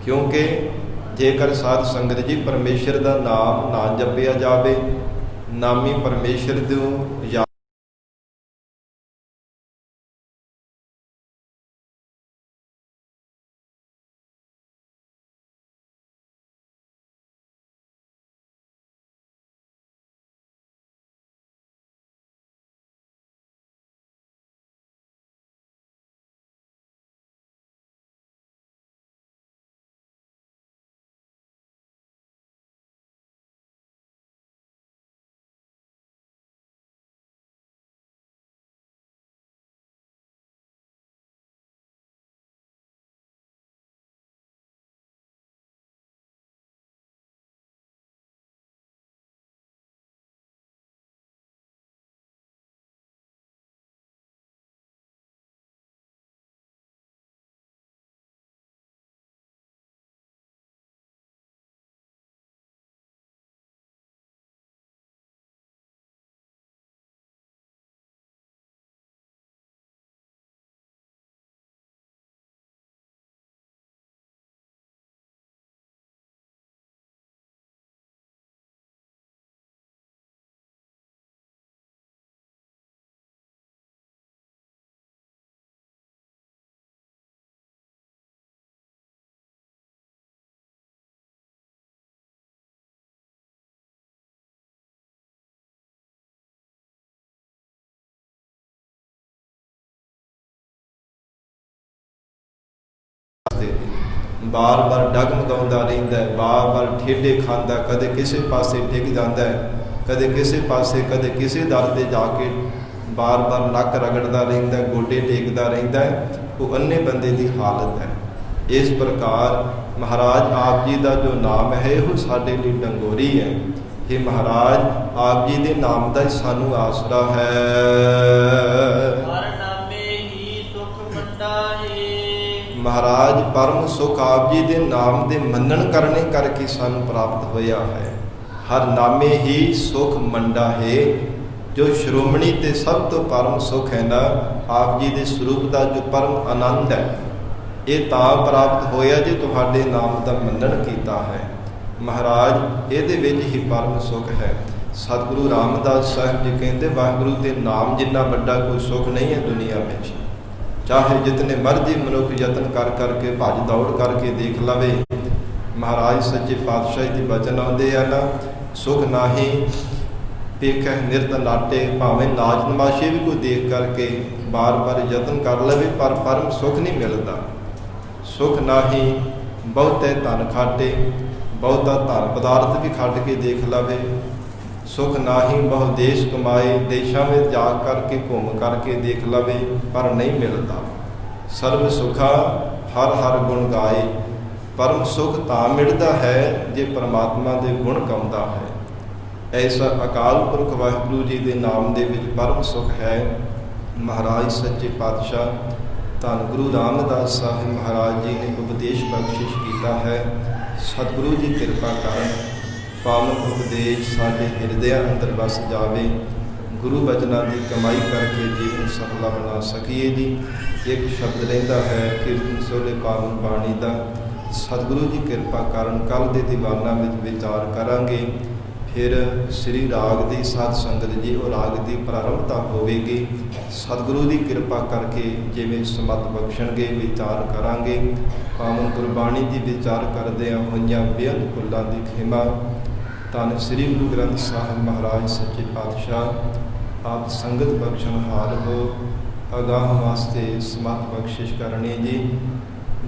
Speaker 1: ਕਿਉਂਕਿ ਜੇਕਰ ਸਾਧ ਸੰਗਤ ਜੀ ਪਰਮੇਸ਼ਰ ਦਾ ਨਾਮ ਨਾ ਜਪਿਆ ਜਾਵੇ, ਨਾਮੀ ਪਰਮੇਸ਼ਰ ਨੂੰ ਯਾਦ ਬਾਰ-ਬਾਰ ਡਗਮਗਾਉਂਦਾ ਰਹਿੰਦਾ ਹੈ, ਬਾਰ-ਬਾਰ ਠੇਡੇ ਖਾਂਦਾ, ਕਦੇ ਕਿਸੇ ਪਾਸੇ ਡਿੱਗ ਜਾਂਦਾ ਹੈ, ਕਦੇ ਕਿਸੇ ਪਾਸੇ, ਕਦੇ ਕਿਸੇ ਦਰ ਤੇ ਜਾ ਕੇ ਬਾਰ-ਬਾਰ ਨੱਕ ਰਗੜਦਾ ਰਹਿੰਦਾ, ਗੋਡੇ ਟੇਕਦਾ ਰਹਿੰਦਾ ਹੈ। ਉਹ ਅੰਨੇ ਬੰਦੇ ਦੀ ਹਾਲਤ ਹੈ। ਇਸ ਪ੍ਰਕਾਰ ਮਹਾਰਾਜ ਆਪ ਜੀ ਦਾ ਜੋ ਨਾਮ ਹੈ, ਉਹ ਸਾਡੇ ਲਈ ਡੰਗੋਰੀ ਹੈ। ਇਹ ਮਹਾਰਾਜ ਆਪ ਜੀ ਦੇ ਨਾਮ ਦਾ ਹੀ ਸਾਨੂੰ ਆਸਰਾ ਹੈ। ਮਹਾਰਾਜ ਪਰਮ ਸੁਖ ਆਪ ਜੀ ਦੇ ਨਾਮ ਦੇ ਮੰਨਣ ਕਰਨੇ ਕਰਕੇ ਸਾਨੂੰ ਪ੍ਰਾਪਤ ਹੋਇਆ ਹੈ। ਹਰ ਨਾਮੇ ਹੀ ਸੁਖ ਮੰਡਾ ਹੈ। ਜੋ ਸ਼੍ਰੋਮਣੀ ਤੇ ਸਭ ਤੋਂ ਪਰਮ ਸੁਖ ਹੈ ਨਾ, ਆਪ ਜੀ ਦੇ ਸਰੂਪ ਦਾ ਜੋ ਪਰਮ ਆਨੰਦ ਹੈ, ਇਹ ਤਾਂ ਪ੍ਰਾਪਤ ਹੋਇਆ ਜੇ ਤੁਹਾਡੇ ਨਾਮ ਦਾ ਮੰਨਣ ਕੀਤਾ ਹੈ। ਮਹਾਰਾਜ ਇਹਦੇ ਵਿੱਚ ਹੀ ਪਰਮ ਸੁਖ ਹੈ। ਸਤਿਗੁਰੂ ਰਾਮਦਾਸ ਸਾਹਿਬ ਜੀ ਕਹਿੰਦੇ, ਵਾਹਿਗੁਰੂ ਦੇ ਨਾਮ ਜਿੰਨਾ ਵੱਡਾ ਕੋਈ ਸੁਖ ਨਹੀਂ ਹੈ ਦੁਨੀਆ ਵਿੱਚ। ਚਾਹੇ ਜਿਤਨੇ ਮਰਜ਼ੀ ਮਨੁੱਖ ਯਤਨ ਕਰ ਕਰਕੇ ਭੱਜ ਦੌੜ ਕਰਕੇ ਦੇਖ ਲਵੇ, ਮਹਾਰਾਜ ਸੱਚੇ ਪਾਤਸ਼ਾਹ ਦੀ ਬਚਨ ਆਉਂਦੇ ਆ ਨਾ, ਸੁਖ ਨਾਹੀ ਪੇਖੈ ਨਿਰਤ ਨਾਟੇ। ਭਾਵੇਂ ਨਾਚ ਨਮਾਸ਼ੇ ਵੀ ਕੋਈ ਦੇਖ ਕਰਕੇ ਬਾਰ-ਬਾਰ ਯਤਨ ਕਰ ਲਵੇ, ਪਰ ਪਰਮ ਸੁਖ ਨਹੀਂ ਮਿਲਦਾ। ਸੁਖ ਨਾਹੀ ਬਹੁਤੇ ਧਨ ਖਾਟੇ। ਬਹੁਤਾ ਧਨ ਪਦਾਰਥ ਵੀ ਖੱਟ ਕੇ ਦੇਖ ਲਵੇ। ਸੁਖ ਨਾਹੀ ਬਹੁ ਦੇਸ਼ ਕਮਾਏ। ਦੇਸ਼ਾਂ ਵਿੱਚ ਜਾ ਕਰਕੇ ਘੁੰਮ ਕਰਕੇ ਦੇਖ ਲਵੇ, ਪਰ ਨਹੀਂ ਮਿਲਦਾ। ਸਰਬ ਸੁਖਾ ਹਰ ਹਰ ਗੁਣ ਗਾਏ। ਪਰਮ ਸੁਖ ਤਾਂ ਮਿਲਦਾ ਹੈ ਜੇ ਪਰਮਾਤਮਾ ਦੇ ਗੁਣ ਗਾਉਂਦਾ ਹੈ। ਐਸਾ ਅਕਾਲ ਪੁਰਖ ਵਾਹਿਗੁਰੂ ਜੀ ਦੇ ਨਾਮ ਦੇ ਵਿੱਚ ਪਰਮ ਸੁਖ ਹੈ। ਮਹਾਰਾਜ ਸੱਚੇ ਪਾਤਸ਼ਾਹ ਧੰਨ ਗੁਰੂ ਰਾਮਦਾਸ ਸਾਹਿਬ ਮਹਾਰਾਜ ਜੀ ਨੇ ਉਪਦੇਸ਼ ਬਖਸ਼ਿਸ਼ ਕੀਤਾ ਹੈ। ਸਤਿਗੁਰੂ ਜੀ ਕਿਰਪਾ ਕਰਨ ਪਾਵਨ ਉਪਦੇਸ਼ ਸਾਡੇ ਹਿਰਦਿਆਂ ਅੰਦਰ ਵਸ ਜਾਵੇ। ਗੁਰੂ ਬਚਨਾਂ ਦੀ ਕਮਾਈ ਕਰਕੇ ਜੀਵਨ ਸਫਲਾ ਬਣਾ ਸਕੀਏ ਜੀ। ਇੱਕ ਸ਼ਬਦ ਰਹਿੰਦਾ ਹੈ ਕੀਰਤਨ ਸੋਲੇ ਪਾਵਨ ਬਾਣੀ ਦਾ। ਸਤਿਗੁਰੂ ਜੀ ਕਿਰਪਾ ਕਰਨ ਕੱਲ ਦੇ ਦੀਵਾਨਾਂ ਵਿੱਚ ਵਿਚਾਰ ਕਰਾਂਗੇ। ਫਿਰ ਸ੍ਰੀ ਰਾਗ ਦੀ ਸਾਧ ਸੰਗਤ ਜੀ ਉਹ ਰਾਗ ਦੀ ਪ੍ਰਾਰੰਭਤਾ ਹੋਵੇਗੀ। ਸਤਿਗੁਰੂ ਦੀ ਕਿਰਪਾ ਕਰਕੇ ਜਿਵੇਂ ਸਮਤ ਬਖਸ਼ਣਗੇ ਵਿਚਾਰ ਕਰਾਂਗੇ। ਪਾਵਨ ਗੁਰਬਾਣੀ ਦੀ ਵਿਚਾਰ ਕਰਦਿਆਂ ਹੋਈਆਂ ਬੇਅੰਤ ਭੁੱਲਾਂ ਦੀ ਖਿਮਾ ਧੰਨ ਸ੍ਰੀ ਗੁਰੂ ਗ੍ਰੰਥ ਸਾਹਿਬ ਮਹਾਰਾਜ ਸੱਚੇ ਪਾਤਸ਼ਾਹ ਆਪ ਸੰਗਤ ਬਖਸ਼ਣਹਾਰ ਹੋ। ਅਗਾਹ ਵਾਸਤੇ ਸਮਤ ਬਖਸ਼ਿਸ਼ ਕਰਨੀ ਜੀ।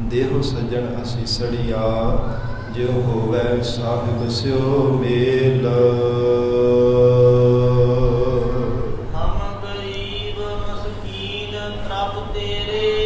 Speaker 1: ਦੇਹੋ ਸੱਜਣ ਅਸੀਸੜੀਆ ਜਿਉ ਹੋਵੈ ਸਾਹਿਬ ਸਿਓ ਮੇਲ।
Speaker 2: ਹਮ ਗਰੀਬ ਮਸਕੀਨ ਪ੍ਰਭ ਤੇਰੇ